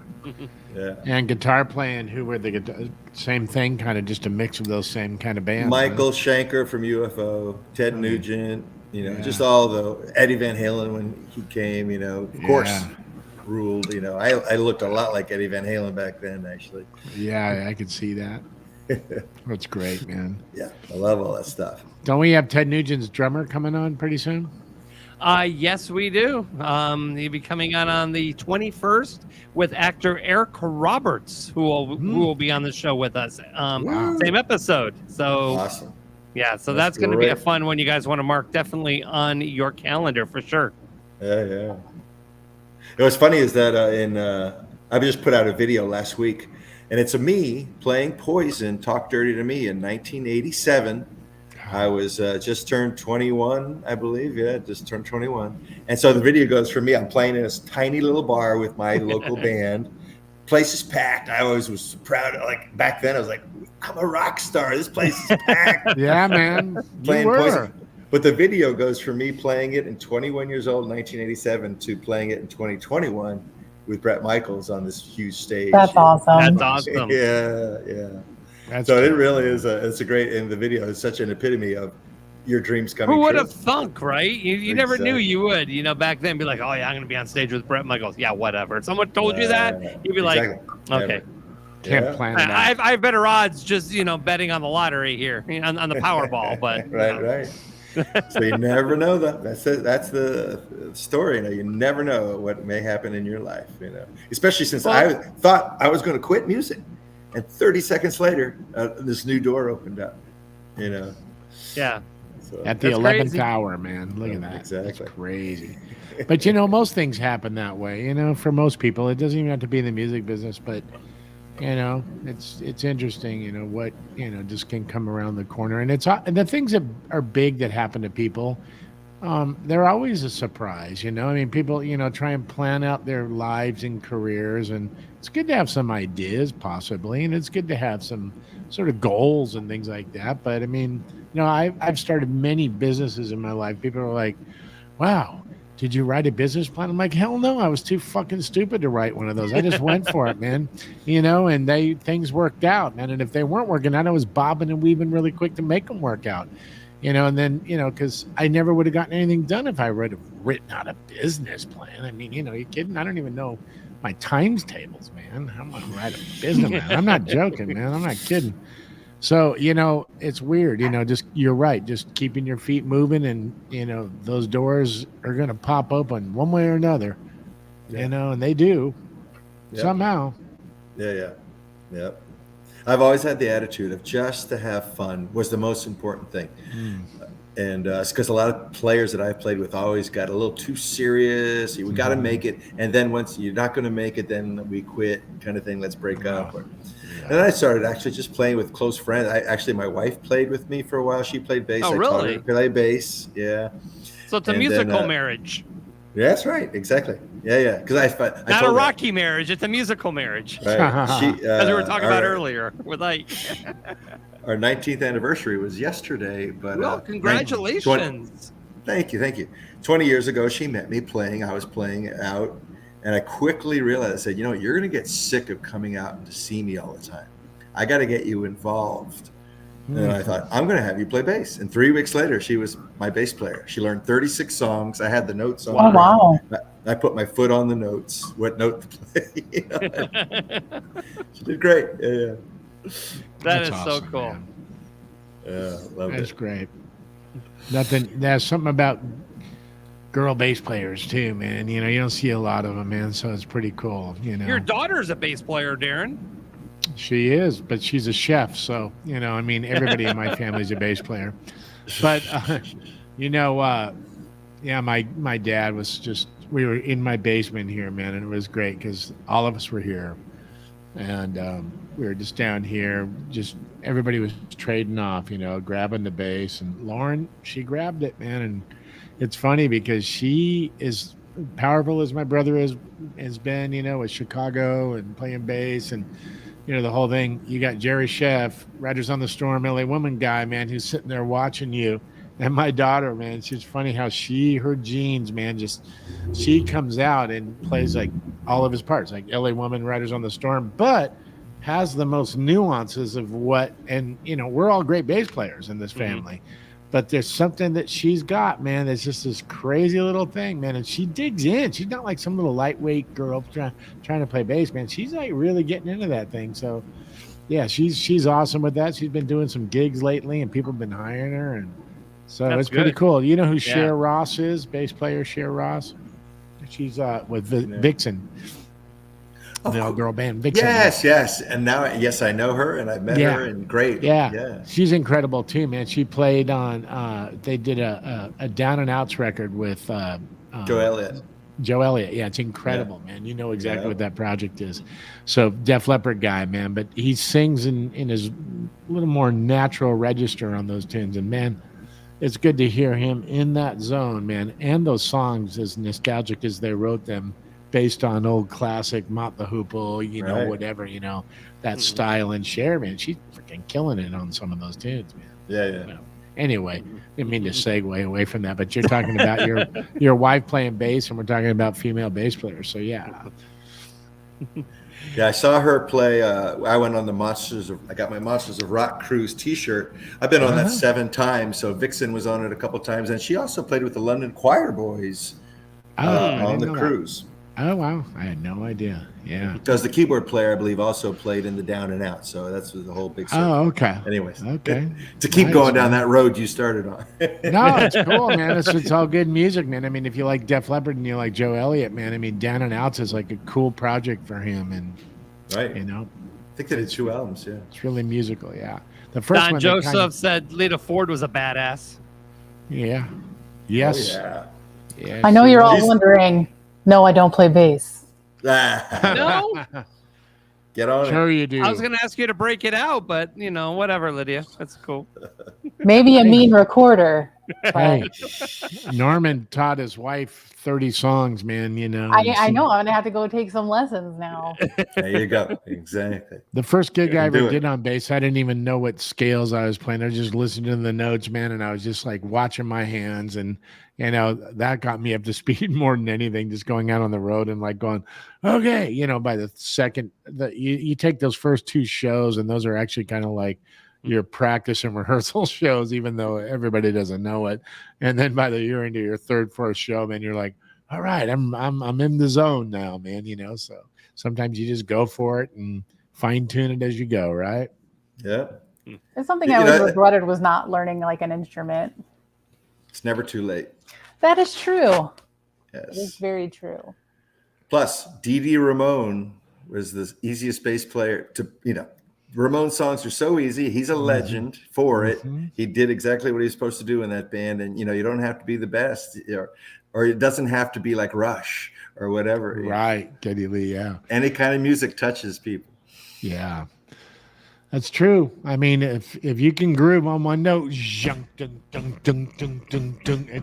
Yeah. And guitar playing, who were the guitar, same thing, kind of just a mix of those same kind of bands. Michael Schenker from UFO, Ted Nugent, just all the Eddie Van Halen when he came, of course, ruled. I looked a lot like Eddie Van Halen back then, actually. Yeah, I could see that. That's great, man. Yeah, I love all that stuff. Don't we have Ted Nugent's drummer coming on pretty soon? Yes, we do. He'll be coming on the 21st with actor Eric Roberts, who will be on the show with us. Same episode. So awesome. Yeah, so that's going to be a fun one. You guys want to mark definitely on your calendar for sure. Yeah. What's funny is that I just put out a video last week, and it's me playing Poison, Talk Dirty to Me in 1987. I was just turned 21, I believe. Yeah, just turned 21. And so the video goes from me. I'm playing in this tiny little bar with my local band. Place is packed. I always was proud. Like back then, I was like, I'm a rock star. This place is packed. Yeah, man. Playing Poison. But the video goes from me playing it in 21 years old, 1987, to playing it in 2021 with Bret Michaels on this huge stage. That's awesome. That's awesome. Yeah. That's so it really is it's a great, in the video, it's such an epitome of your dreams coming true. Who would have thunk, right? You never knew you would, back then be like, oh yeah, I'm going to be on stage with Bret Michaels. Yeah, whatever. If someone told you that, you'd be like, okay. Can't plan it out. I have better odds just, betting on the lottery here, on the Powerball, but. Right. So you never know that. That's the story. You never know what may happen in your life, especially since I thought I was going to quit music. And 30 seconds later, this new door opened up, Yeah. So, at the 11th hour, man. Look at that. Exactly. That's crazy. But, most things happen that way, for most people. It doesn't even have to be in the music business, but, it's interesting, what, just can come around the corner. And the things that are big that happen to people, they're always a surprise, people, try and plan out their lives and careers, and it's good to have some ideas possibly, and it's good to have some sort of goals and things like that. But I've started many businesses in my life. People are like, wow, did you write a business plan? I'm like, hell no, I was too fucking stupid to write one of those. I just went for it, man. And things worked out, man. And if they weren't working out, I was bobbing and weaving really quick to make them work out. And then, because I never would have gotten anything done if I would have written out a business plan. I mean, you kidding? I don't even know my times tables, man. I'm going to write a business plan. I'm not joking, man. I'm not kidding. So, it's weird, just, you're right. Just keeping your feet moving and, those doors are going to pop open one way or another, and they do somehow. Yeah. I've always had the attitude of just to have fun was the most important thing. And it's because a lot of players that I've played with always got a little too serious. We got to make it. And then once you're not going to make it, then we quit kind of thing. Let's break up. And then I started actually just playing with close friends. My wife played with me for a while. She played bass. Oh, I really? taught her to play bass. Yeah. So it's a musical marriage. Yeah, that's right. Exactly. Yeah. Because I not a rocky marriage. It's a musical marriage. Right. As we were talking about earlier with Ike. Our 19th anniversary was yesterday, but well, congratulations. Thank you. 20 years ago, she met me playing. I was playing out, and I quickly realized, I said, you're going to get sick of coming out to see me all the time. I got to get you involved. And I thought, I'm going to have you play bass. And 3 weeks later, she was my bass player. She learned 36 songs. I had the notes on. Oh, wow. I put my foot on the notes, what note to play. She did great. Yeah. That's awesome, so cool. Man. Yeah, love it. That's great. There's something about girl bass players too, man. You don't see a lot of them, man. So it's pretty cool. Your daughter's a bass player, Darren. She is, but she's a chef. So, everybody in my family's a bass player. But, my dad was we were in my basement here, man. And it was great because all of us were here. And we were just down here, everybody was trading off, grabbing the bass. And Lauren, she grabbed it, man. And it's funny because she is powerful as my brother has been, with Chicago and playing bass and, the whole thing. You got Jerry Sheff, Riders on the Storm, LA Woman guy, man, who's sitting there watching you. And my daughter, man, she's funny how her genes, man, she comes out and plays like all of his parts, like LA Woman, Riders on the Storm, but has the most nuances of and we're all great bass players in this family, but there's something that she's got, man, that's just this crazy little thing, man, and she digs in. She's not like some little lightweight girl trying to play bass, man. She's like really getting into that thing. So yeah, she's awesome with that. She's been doing some gigs lately and people have been hiring her, and so it's pretty cool. You know who Cher Ross is? Bass player Cher Ross. She's with Vixen. The all-girl band Vixen. Yes. And now, I know her, and I've met her, and great. Yeah. She's incredible too, man. She played on, they did a Down and Outs record with Joe Elliott. Joe Elliott. Yeah, it's incredible, man. You know exactly what that project is. So Def Leppard guy, man, but he sings in his little more natural register on those tunes, and man, it's good to hear him in that zone, man. And those songs, as nostalgic as they wrote them, based on old classic Mott the Hoople, whatever, that style and Cher, man. She's freaking killing it on some of those tunes, man. Yeah. Anyway, didn't mean to segue away from that, but you're talking about your wife playing bass, and we're talking about female bass players. So yeah. Yeah, I saw her play. I went on I got my Monsters of Rock Cruise T-shirt. I've been on that 7 times. So Vixen was on it a couple times, and she also played with the London Choir Boys on the cruise. Oh wow, I had no idea. Yeah, because the keyboard player, I believe, also played in the Down and Out. So that's the whole big. Circle. Oh, okay. Anyways, okay. To keep going down that road you started on. No, it's cool, man. It's all good music, man. I mean, if you like Def Leppard and you like Joe Elliott, man, I mean, Down and Out is like a cool project for him, and I think they did 2 albums. Yeah, it's really musical. Yeah, the first Don one. Joseph said Lita Ford was a badass. Yeah. Yes. Oh, yeah. I know you're all wondering. No, I don't play bass. No. Get on Sure it. you do. I was going to ask you to break it out, but whatever, Lydia. That's cool. Maybe a mean recorder. Hey, Norman taught his wife 30 songs, man. I know. I'm gonna have to go take some lessons now. There you go. Exactly. The first gig I ever did on bass, I didn't even know what scales I was playing. I was just listening to the notes, man, and I was just like watching my hands, and that got me up to speed more than anything. Just going out on the road and like going, okay, by the second that you take those first 2 shows, and those are actually kind of like your practice and rehearsal shows, even though everybody doesn't know it. And then by the year into your 3rd, 4th show, man, you're like, all right, I'm in the zone now, man. So sometimes you just go for it and fine tune it as you go, right? Yeah. It's something I always regretted was not learning like an instrument. It's never too late. That is true. Yes. It is very true. Plus, Dee Dee Ramone was the easiest bass player to, Ramone's songs are so easy. He's a legend for it. He did exactly what he was supposed to do in that band. And, you don't have to be the best or it doesn't have to be like Rush or whatever. Right. Geddy Lee, yeah. Any kind of music touches people. Yeah. That's true. I mean, if you can groove on one note, it's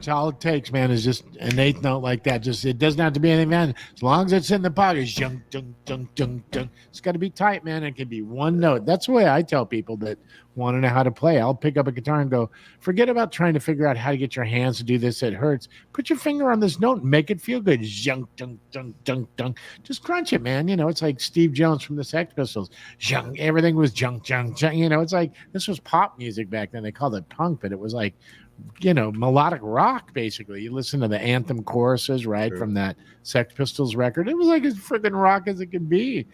all it takes, man, is just an 8th note like that. It doesn't have to be anything, man. As long as it's in the pocket, it's got to be tight, man. It can be one note. That's the way I tell people that want to know how to play. I'll pick up a guitar and go, forget about trying to figure out how to get your hands to do this. It hurts. Put your finger on this note and make it feel good. Just crunch it, man. It's like Steve Jones from the Sex Pistols. Everything was junk. It's like this was pop music back then. They called it punk, but it was like, melodic rock, basically. You listen to the anthem choruses, right, from that Sex Pistols record. It was like as freaking rock as it could be.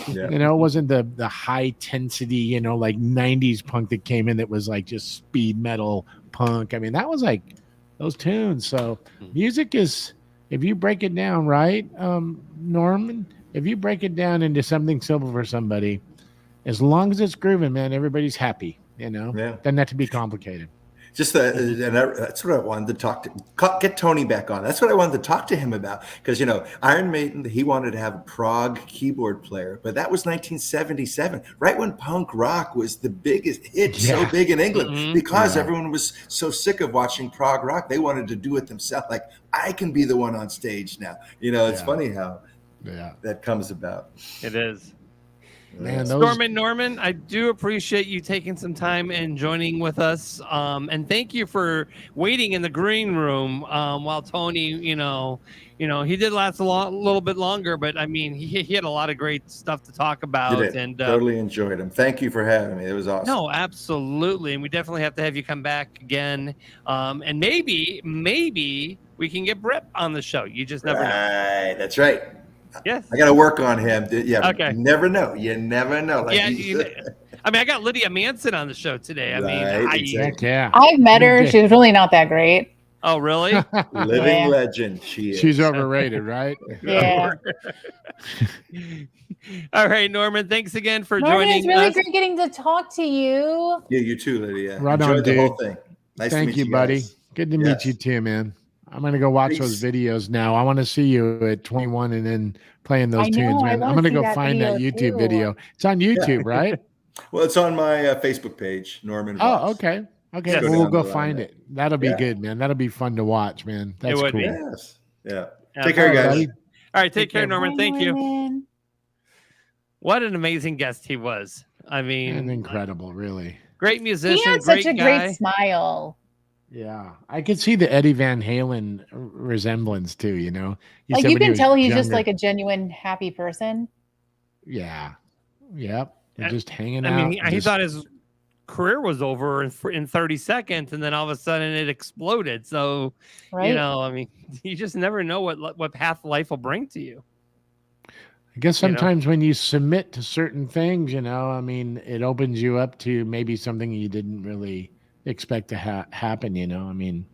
Yeah. It wasn't the high intensity, like 90s punk that came in that was like just speed metal punk. I mean, that was like those tunes. So music is, if you break it down, right, Norman, if you break it down into something simple for somebody, as long as it's grooving, man, everybody's happy, Doesn't have to be complicated. Just that's what I wanted to get Tony back on. That's what I wanted to talk to him about. Because, Iron Maiden, he wanted to have a prog keyboard player, but that was 1977, right when punk rock was the biggest hit, so big in England, because everyone was so sick of watching prog rock. They wanted to do it themselves. Like, I can be the one on stage now. It's funny how that comes about. It is. Man, Stormin Norman, I do appreciate you taking some time and joining with us. And thank you for waiting in the green room while Tony, he did last a little bit longer, but I mean, he had a lot of great stuff to talk about. Did it. And totally enjoyed him. Thank you for having me. It was awesome. No, absolutely. And we definitely have to have you come back again. And maybe we can get Bret on the show. You just never know. Right. That's right. Yes. I got to work on him. Yeah. Okay. You never know. You never know. Like I got Lydia Manson on the show today. Exactly. I've met her. She's really not that great. Oh, really? Living legend. She's overrated, right? Yeah. All right, Norman. Thanks again for Norman, joining it's really us. great getting to talk to you. Yeah, you too, Lydia. Right Enjoyed on, the dude. whole thing. Nice to Thank meet you, you buddy. guys. Good to meet you too, man. I'm gonna go watch those videos now. I want to see you at 21 and then playing those tunes, man. I'm gonna go find that YouTube video. It's on YouTube, right? Well, it's on my Facebook page, Norman Voss. Oh, okay. Okay, Just we'll go down find there. it. That'll be good, man. That'll be fun to watch, man. That's would cool. be. Yes. Yeah. Take care, All right, guys. buddy. All right, take care, Norman. Bye, Thank you. Norman. What an amazing guest he was. I mean, And incredible, really. great musician. He had such a guy. great smile. Yeah, I could see the Eddie Van Halen resemblance too. You know, Like said you when he can was tell he's just younger. like a genuine happy person. Yeah, yep. They're And- just hanging I out. mean, he just- thought his career was over in 30 seconds, and then all of a sudden it exploded. So, Right. I mean, you just never know what path life will bring to you. I guess sometimes when you submit to certain things, I mean, it opens you up to maybe something you didn't really expect to happen. I mean,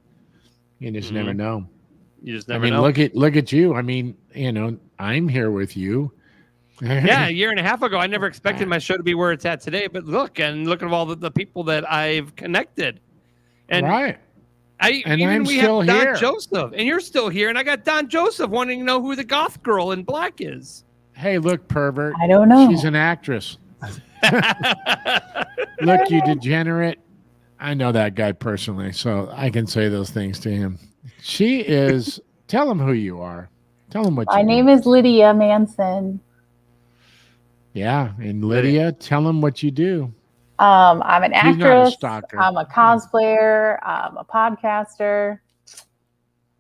you just never know. You just I never mean, know. look at you. I mean, I'm here with you. Yeah, a year and a half ago, I never expected my show to be where it's at today. But look at all the people that I've connected. And right. We I'm have still Don here. Joseph, and you're still here. And I got Don Joseph wanting to know who the goth girl in black is. Hey, look, pervert. I don't know. She's an actress. Look, you degenerate. I know that guy personally, so I can say those things to him. She is. Tell him who you are. Tell him what My you do. name is Lydia Manson. Yeah, and Lydia, tell him what you do. I'm an He's not a actress. stalker. I'm a cosplayer. I'm a podcaster.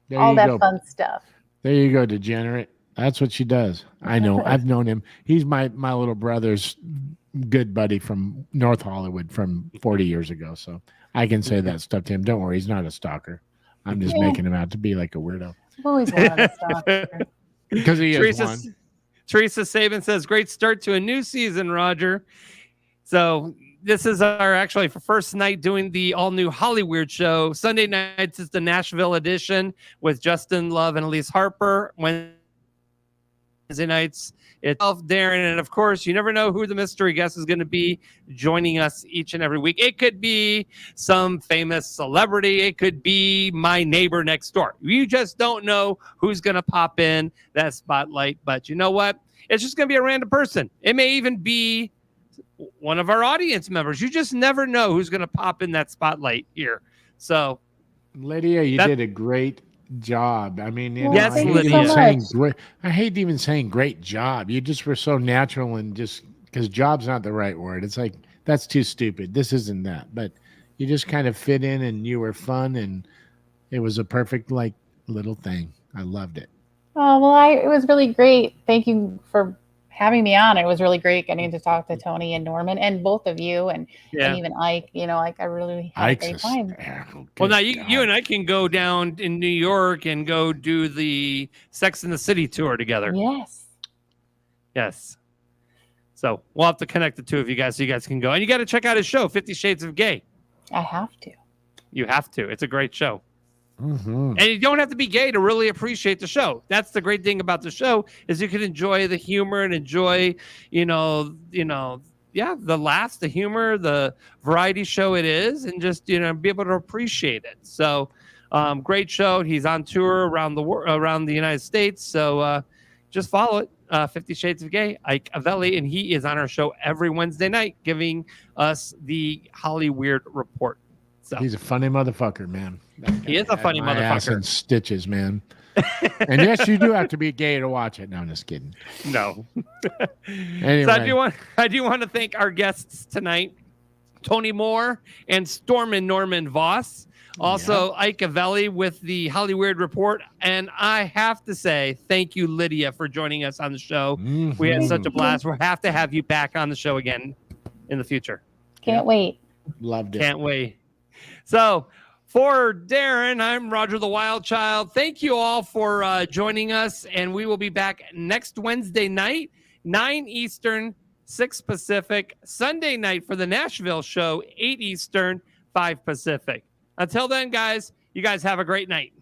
There all you that go. fun stuff. There you go, degenerate. That's what she does. I know. I've known him. He's my little brother's good buddy from North Hollywood from 40 years ago. So I can say that stuff to him. Don't worry, he's not a stalker. I'm just making him out to be like a weirdo. I've always wanted a stalker. Because he is one. Teresa Saban says, great start to a new season, Roger. So this is our actually for first night doing the all new Hollyweird show. Sunday nights is the Nashville edition with Justin Love and Elise Harper. Wednesday nights it's Darren, and of course you never know who the mystery guest is going to be joining us each and every week. It could be some famous celebrity, it could be my neighbor next door. You just don't know who's going to pop in that spotlight, but you know what, it's just going to be a random person. It may even be one of our audience members. You just never know who's going to pop in that spotlight here. So Lydia, you did a great job. I mean, Yes, I hate Lydia. even saying great. I hate even saying great job. You just were so natural, and just because job's not the right word. It's like that's too stupid. This isn't that. But you just kind of fit in, and you were fun, and it was a perfect like little thing. I loved it. Oh, well, it was really great. Thank you for having me on. It was really great getting to talk to Tony and Norman and both of you and even Ike. I really had a great time. Well, now you and I can go down in New York and go do the Sex and the City tour together. Yes. So we'll have to connect the two of you guys so you guys can go. And you got to check out his show, 50 Shades of Gay. I have to. You have to. It's a great show. Mm-hmm. And you don't have to be gay to really appreciate the show. That's the great thing about the show is you can enjoy the humor and enjoy, the laughs, the humor, the variety show it is, and just be able to appreciate it. So, great show. He's on tour around the United States. So, just follow it. 50 Shades of Gay, Ike Avelli, and he is on our show every Wednesday night, giving us the Hollyweird report. So he's a funny motherfucker, man. He is a funny My ass motherfucker. in stitches, man. And yes, you do have to be gay to watch it. No, I'm just kidding. No. Anyway. So I do want to thank our guests tonight, Tony Moore and Stormin Norman Voss. Also, Ike Avelli with the Hollyweird Report. And I have to say, thank you, Lydia, for joining us on the show. We had such a blast. We'll have to have you back on the show again in the future. Can't wait. Loved it. Can't wait. So for Darren, I'm Roger the Wild Child. Thank you all for joining us. And we will be back next Wednesday night, 9 Eastern, 6 Pacific. Sunday night for the Nashville show, 8 Eastern, 5 Pacific. Until then, guys, you guys have a great night.